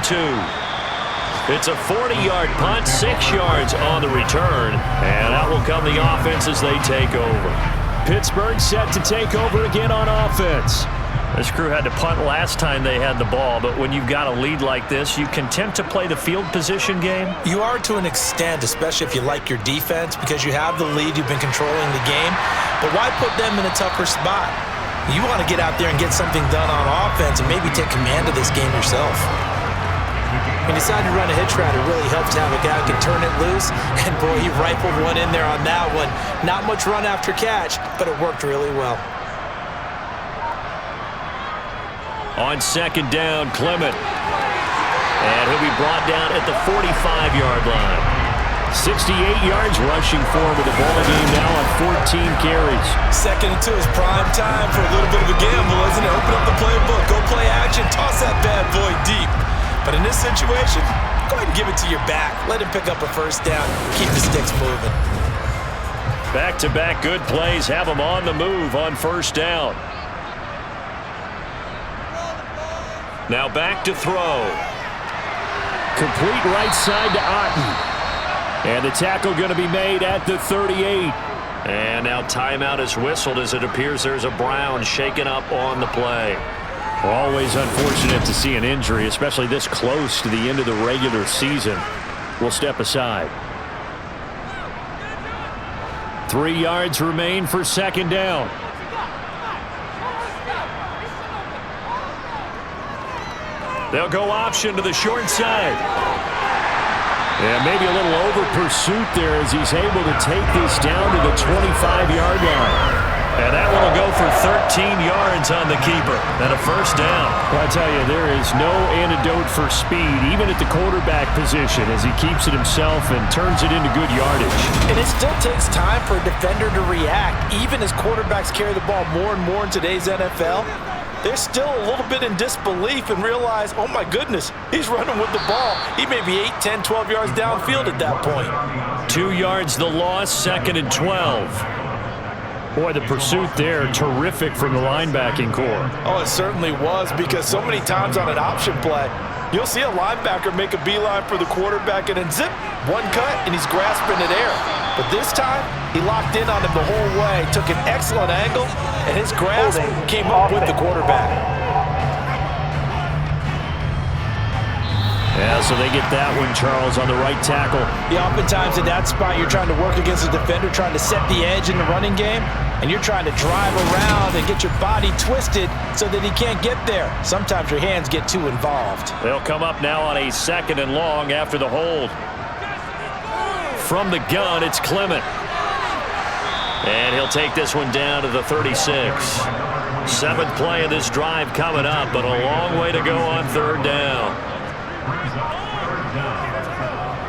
It's a 40-yard punt, 6 yards on the return, and out will come the offense as they take over. Pittsburgh set to take over again on offense. This crew had to punt last time they had the ball, but when you've got a lead like this, you can tend to play the field position game. You are to an extent, especially if you like your defense, because you have the lead, you've been controlling the game. But why put them in a tougher spot? You want to get out there and get something done on offense and maybe take command of this game yourself. He decided to run a hitch route. It really helped to have a guy who can turn it loose. And boy, he rifled one in there on that one. Not much run after catch, but it worked really well. On second down, Clement. And he'll be brought down at the 45-yard line. 68 yards rushing forward with the ball game now on 14 carries. Second and 2 is prime time for a little bit of a gamble, isn't it? Open up the playbook, go play action, toss that bad boy deep. But in this situation, go ahead and give it to your back. Let him pick up a first down, keep the sticks moving. Back-to-back good plays have him on the move on first down. Now back to throw. Complete right side to Otten. And the tackle going to be made at the 38. And now timeout is whistled as it appears there's a Brown shaken up on the play. Always unfortunate to see an injury, especially this close to the end of the regular season. We'll step aside. 3 yards remain for second down. They'll go option to the short side. And maybe a little over pursuit there as he's able to take this down to the 25-yard line. And that one will go for 13 yards on the keeper and a first down. Well, I tell you, there is no antidote for speed, even at the quarterback position, as he keeps it himself and turns it into good yardage. And it still takes time for a defender to react. Even as quarterbacks carry the ball more and more in today's NFL, they're still a little bit in disbelief and realize, oh my goodness, he's running with the ball. He may be 8, 10, 12 yards downfield at that point. 2 yards the loss, second and 12. Boy, the pursuit there, terrific from the linebacking core. Oh, it certainly was, because so many times on an option play, you'll see a linebacker make a beeline for the quarterback and then zip, one cut, and he's grasping at air. But this time, he locked in on him the whole way, took an excellent angle, and his grasp came up with the quarterback. Yeah, so they get that one, Charles, on the right tackle. Yeah, oftentimes in that spot, you're trying to work against a defender, trying to set the edge in the running game, and you're trying to drive around and get your body twisted so that he can't get there. Sometimes your hands get too involved. They'll come up now on a second and long after the hold. From the gun, it's Clement. And he'll take this one down to the 36. Seventh play of this drive coming up, but a long way to go on third down.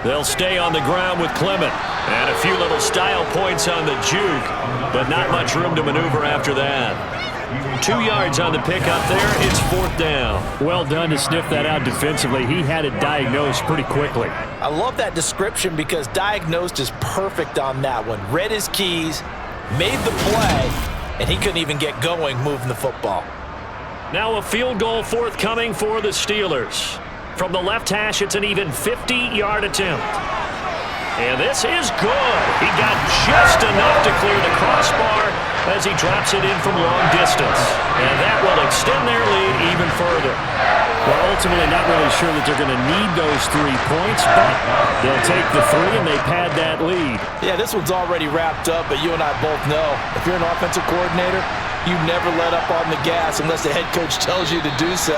They'll stay on the ground with Clement. And a few little style points on the juke, but not much room to maneuver after that. 2 yards on the pickup there. It's fourth down. Well done to sniff that out defensively. He had it diagnosed pretty quickly. I love that description because diagnosed is perfect on that one. Read his keys, made the play, and he couldn't even get going moving the football. Now a field goal forthcoming for the Steelers. From the left hash, it's an even 50-yard attempt. And this is good. He got just enough to clear the crossbar as he drops it in from long distance. And that will extend their lead even further. Well, ultimately not really sure that they're going to need those 3 points, but they'll take the 3 and they pad that lead. Yeah, this one's already wrapped up, but you and I both know if you're an offensive coordinator, you never let up on the gas unless the head coach tells you to do so.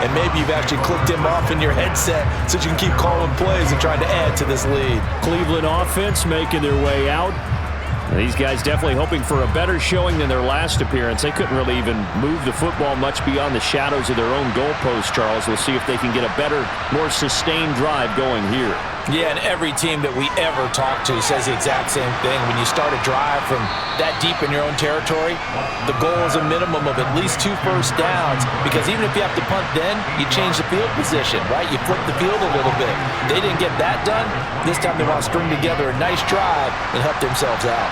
And maybe you've actually clicked him off in your headset so you can keep calling plays and trying to add to this lead. Cleveland offense making their way out. These guys definitely hoping for a better showing than their last appearance. They couldn't really even move the football much beyond the shadows of their own goalpost, Charles. We'll see if they can get a better, more sustained drive going here. Yeah, and every team that we ever talk to says the exact same thing. When you start a drive from that deep in your own territory, the goal is a minimum of at least 2 first downs, because even if you have to punt then, you change the field position, right? You flip the field a little bit. They didn't get that done. This time they want to string together a nice drive and help themselves out.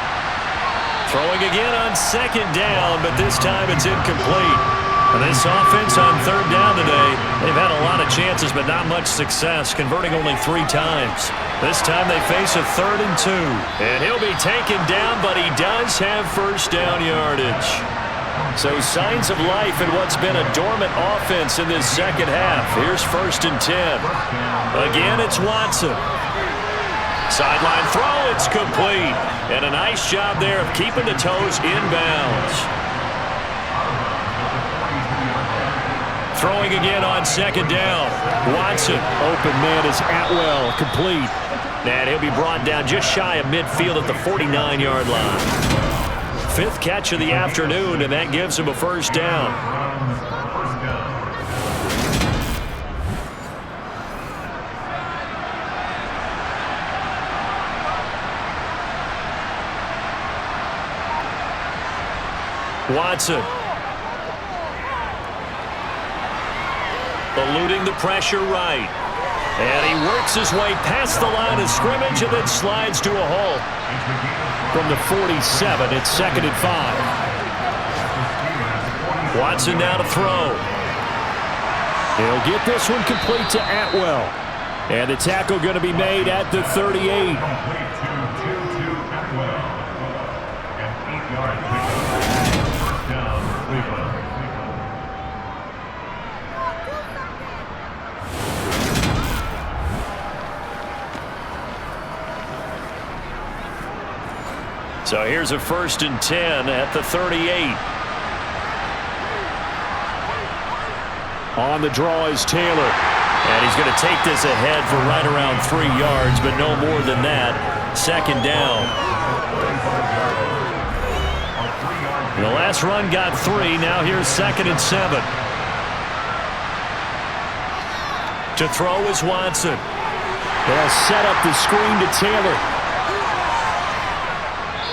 Throwing again on second down, but this time it's incomplete. And this offense on third down today, they've had a lot of chances, but not much success, converting only 3 times. This time they face a 3rd and 2. And he'll be taken down, but he does have first down yardage. So signs of life in what's been a dormant offense in this second half. Here's 1st and 10. Again, it's Watson. Sideline throw, it's complete. And a nice job there of keeping the toes in bounds. Throwing again on second down. Watson. Open man is Atwell, complete. And he'll be brought down just shy of midfield at the 49-yard line. 5th catch of the afternoon, and that gives him a first down. Watson. Eluding the pressure right. And he works his way past the line of scrimmage and then slides to a halt. From the 47, it's 2nd and 5. Watson now to throw. He'll get this one complete to Atwell. And the tackle going to be made at the 38. So here's a 1st and 10 at the 38. On the draw is Taylor. And he's going to take this ahead for right around 3 yards, but no more than that. 2nd down. The last run got 3. Now here's 2nd and 7. To throw is Watson. They'll set up the screen to Taylor.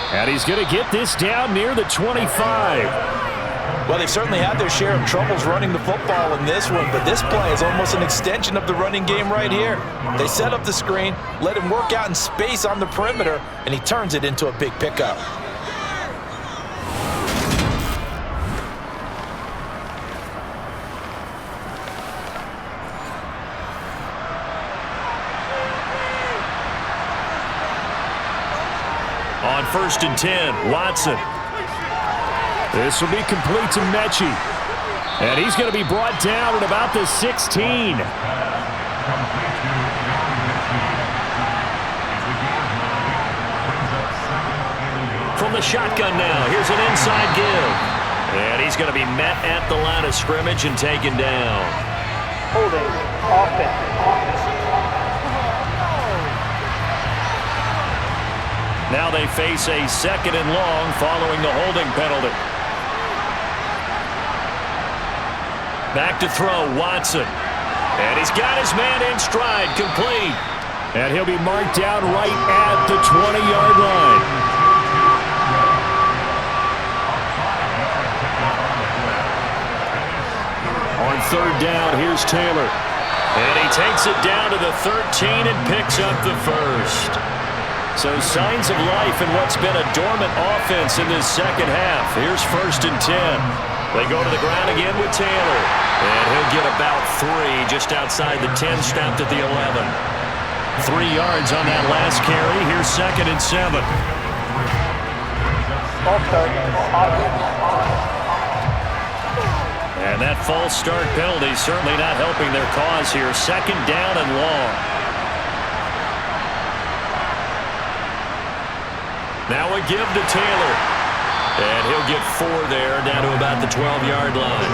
And he's going to get this down near the 25. Well, they've certainly had their share of troubles running the football in this one, but this play is almost an extension of the running game right here. They set up the screen, let him work out in space on the perimeter, and he turns it into a big pickup. On 1st and 10, Watson. This will be complete to Mechie. And he's going to be brought down at about the 16. From the shotgun now, here's an inside give. And he's going to be met at the line of scrimmage and taken down. Holding. Offense. Now they face a 2nd and long following the holding penalty. Back to throw, Watson. And he's got his man in stride, complete. And he'll be marked down right at the 20-yard line. On 3rd down, here's Taylor. And he takes it down to the 13 and picks up the first. So signs of life in what's been a dormant offense in this second half. Here's 1st and 10. They go to the ground again with Taylor. And he'll get about 3 just outside the 10, stopped at the 11. 3 yards on that last carry. Here's 2nd and 7. And that false start penalty certainly not helping their cause here. 2nd down and long. Now a give to Taylor. And he'll get 4 there, down to about the 12-yard line.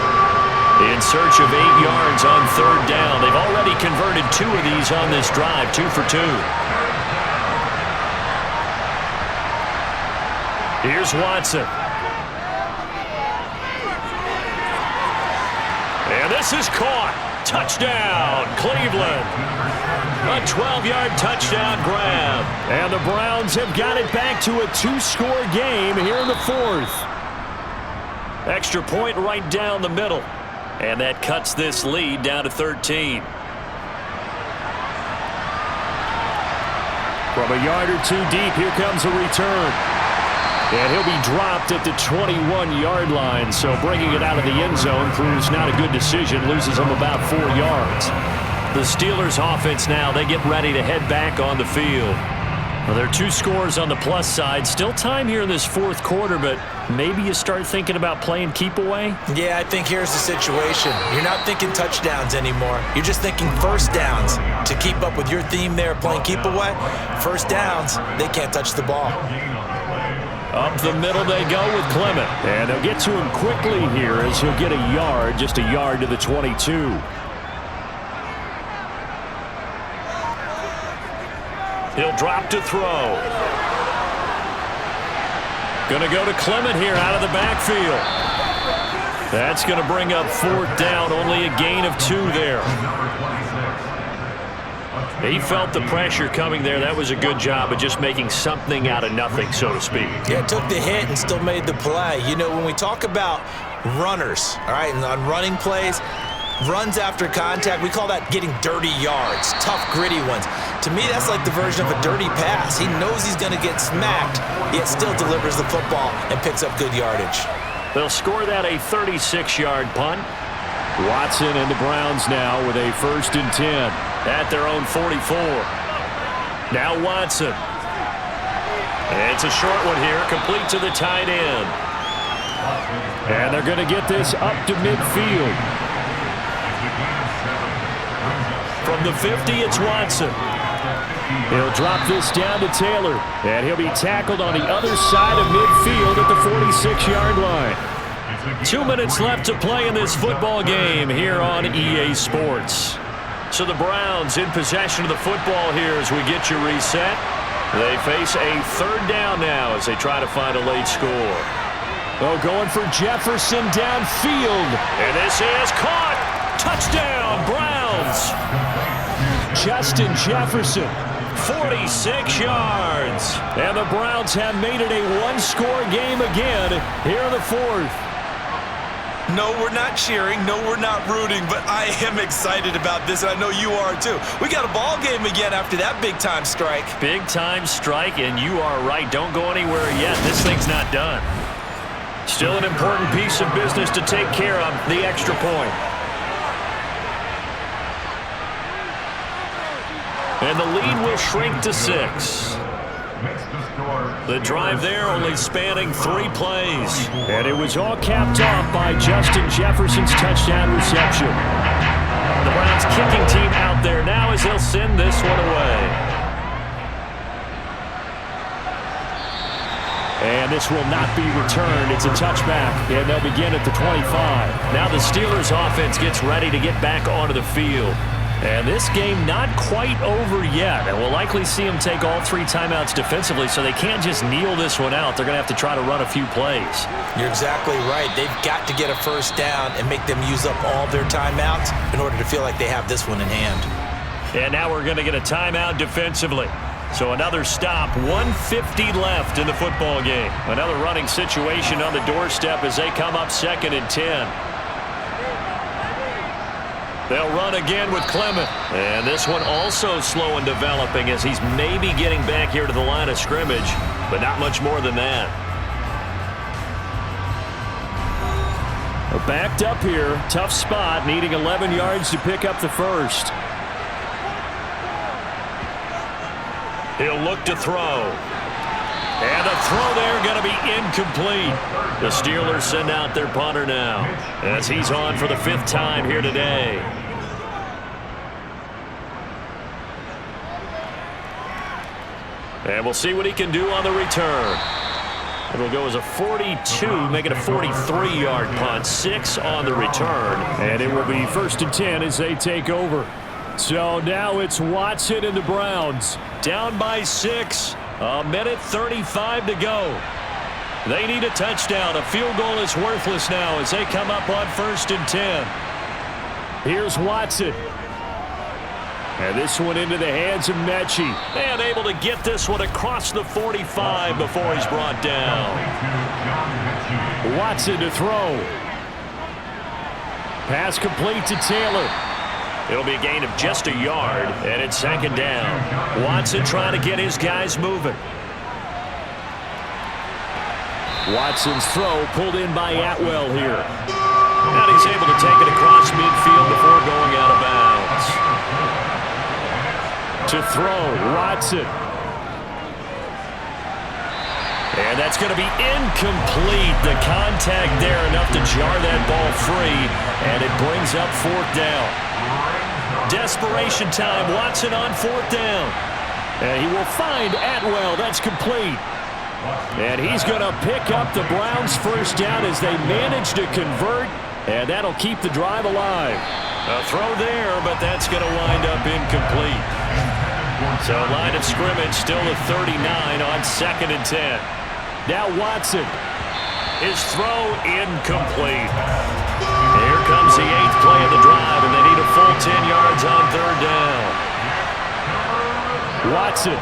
In search of 8 yards on 3rd down. They've already converted 2 of these on this drive, 2 for 2. Here's Watson. And this is caught. Touchdown, Cleveland. A 12-yard touchdown grab. And the Browns have got it back to a 2-score game here in the 4th. Extra point right down the middle. And that cuts this lead down to 13. From a yard or 2 deep, here comes a return. And he'll be dropped at the 21-yard line. So bringing it out of the end zone proves not a good decision. Loses him about 4 yards. The Steelers offense now, they get ready to head back on the field. Well, there are 2 scores on the plus side. Still time here in this 4th quarter, but maybe you start thinking about playing keep away? Yeah, I think here's the situation. You're not thinking touchdowns anymore. You're just thinking first downs. To keep up with your theme there, playing keep away, first downs, they can't touch the ball. Up the middle they go with Clement. And they'll get to him quickly here as he'll get a yard, just a yard to the 22. He'll drop to throw. Going to go to Clement here out of the backfield. That's going to bring up 4th down, only a gain of 2 there. He felt the pressure coming there. That was a good job of just making something out of nothing, so to speak. Yeah, took the hit and still made the play. You know, when we talk about runners, all right, and on running plays, runs after contact, we call that getting dirty yards, tough, gritty ones. To me, that's like the version of a dirty pass. He knows he's going to get smacked, yet still delivers the football and picks up good yardage. They'll score that a 36-yard punt. Watson and the Browns now with a 1st and 10 at their own 44. Now Watson. It's a short one here, complete to the tight end. And they're going to get this up to midfield. From the 50, it's Watson. He'll drop this down to Taylor, and he'll be tackled on the other side of midfield at the 46-yard line. 2 minutes left to play in this football game here on EA Sports. So the Browns in possession of the football here as we get you reset. They face a 3rd down now as they try to find a late score. Oh, going for Jefferson downfield. And this is caught. Touchdown, Browns. Justin Jefferson, 46 yards. And the Browns have made it a 1-score game again here in the 4th. No, we're not cheering. No, we're not rooting, but I am excited about this, and I know you are too. We got a ball game again after that big-time strike. Big-time strike, and you are right. Don't go anywhere yet. This thing's not done. Still an important piece of business to take care of, the extra point. And the lead will shrink to 6. The drive there only spanning 3 plays. And it was all capped off by Justin Jefferson's touchdown reception. The Browns kicking team out there now as they'll send this one away. And this will not be returned. It's a touchback, and they'll begin at the 25. Now the Steelers offense gets ready to get back onto the field. And this game not quite over yet. And we'll likely see them take all 3 timeouts defensively, so they can't just kneel this one out. They're going to have to try to run a few plays. You're exactly right. They've got to get a 1st down and make them use up all their timeouts in order to feel like they have this one in hand. And now we're going to get a timeout defensively. So another stop, 1:50 left in the football game. Another running situation on the doorstep as they come up 2nd and 10. They'll run again with Clement. And this one also slow in developing as he's maybe getting back here to the line of scrimmage, but not much more than that. Backed up here, tough spot, needing 11 yards to pick up the 1st. He'll look to throw. And the throw there going to be incomplete. The Steelers send out their punter now as he's on for the 5th time here today. And we'll see what he can do on the return. It'll go as a 42, make it a 43-yard punt, 6 on the return. And it will be 1st and 10 as they take over. So now it's Watson and the Browns. Down by 6. 1:35 to go. They need a touchdown. A field goal is worthless now as they come up on 1st and 10. Here's Watson. And this one into the hands of Mechie. And able to get this one across the 45 before he's brought down. Watson to throw. Pass complete to Taylor. It'll be a gain of just a yard, and it's 2nd down. Watson trying to get his guys moving. Watson's throw pulled in by Atwell here. And he's able to take it across midfield before going out of bounds. To throw, Watson. And that's going to be incomplete. The contact there enough to jar that ball free, and it brings up 4th down. Desperation time. Watson on 4th down. And he will find Atwell. That's complete. And he's going to pick up the Browns' first down as they manage to convert, and that'll keep the drive alive. A throw there, but that's going to wind up incomplete. So line of scrimmage still at 39 on 2nd and 10. Now Watson. His throw incomplete. Here comes the 8th play of the drive, and they need a full 10 yards on 3rd down. Watson.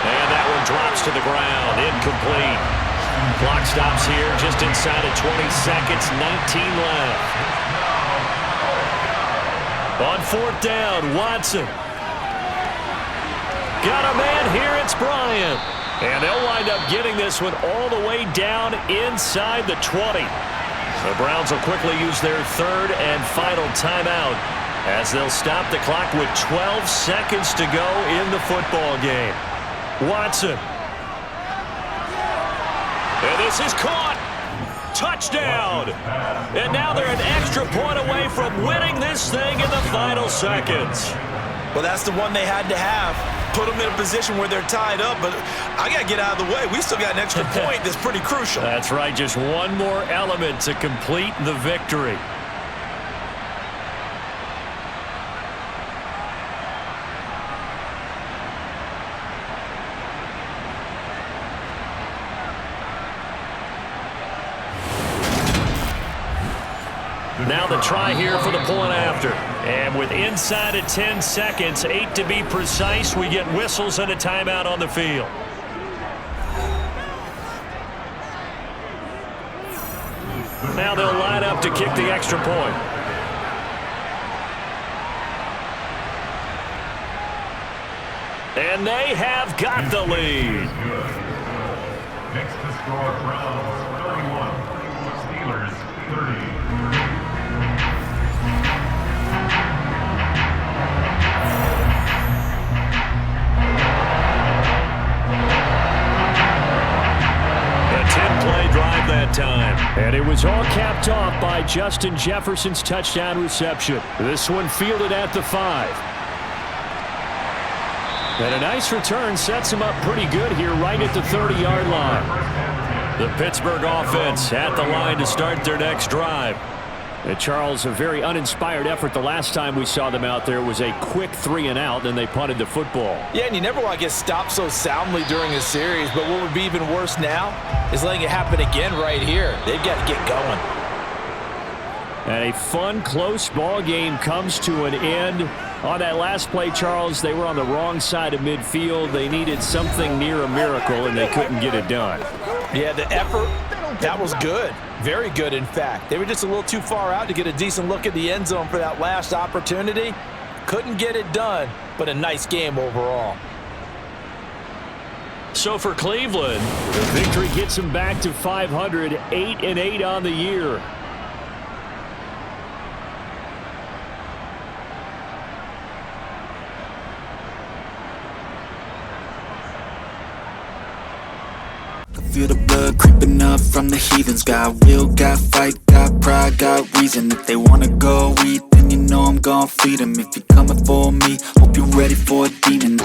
And that one drops to the ground. Incomplete. Clock stops here just inside of 20 seconds. 19 left. On 4th down, Watson. Got a man here. It's Bryant. And they'll wind up getting this one all the way down inside the 20. The Browns will quickly use their 3rd and final timeout as they'll stop the clock with 12 seconds to go in the football game. Watson. And this is caught. Touchdown. And now they're an extra point away from winning this thing in the final seconds. Well, that's the one they had to have. Put them in a position where they're tied up, but I got to get out of the way. We still got an extra point that's pretty crucial. That's right, just one more element to complete the victory. Now the try here for the point after. And with inside of 10 seconds, 8 to be precise, we get whistles and a timeout on the field. Now they'll line up to kick the extra point. And they have got the lead. Next to score, Browns 31, Steelers 30. Drive that time. And it was all capped off by Justin Jefferson's touchdown reception. This one fielded at the 5. And a nice return sets him up pretty good here right at the 30-yard line. The Pittsburgh offense at the line to start their next drive. And Charles, a very uninspired effort the last time we saw them out there was a quick 3-and-out, and they punted the football. Yeah, and you never want to get stopped so soundly during a series, but what would be even worse now is letting it happen again right here. They've got to get going. And a fun, close ball game comes to an end. On that last play, Charles, they were on the wrong side of midfield. They needed something near a miracle, and they couldn't get it done. Yeah, the effort, that was good. Very good, in fact. They were just a little too far out to get a decent look at the end zone for that last opportunity. Couldn't get it done, but a nice game overall. So for Cleveland, the victory gets them back to 500, 8-8 on the year. Feel the blood creeping up from the heathens. Got will, got fight, got pride, got reason. If they wanna go eat, then you know I'm gon' feed them. If you're coming for me, hope you're ready for a demon.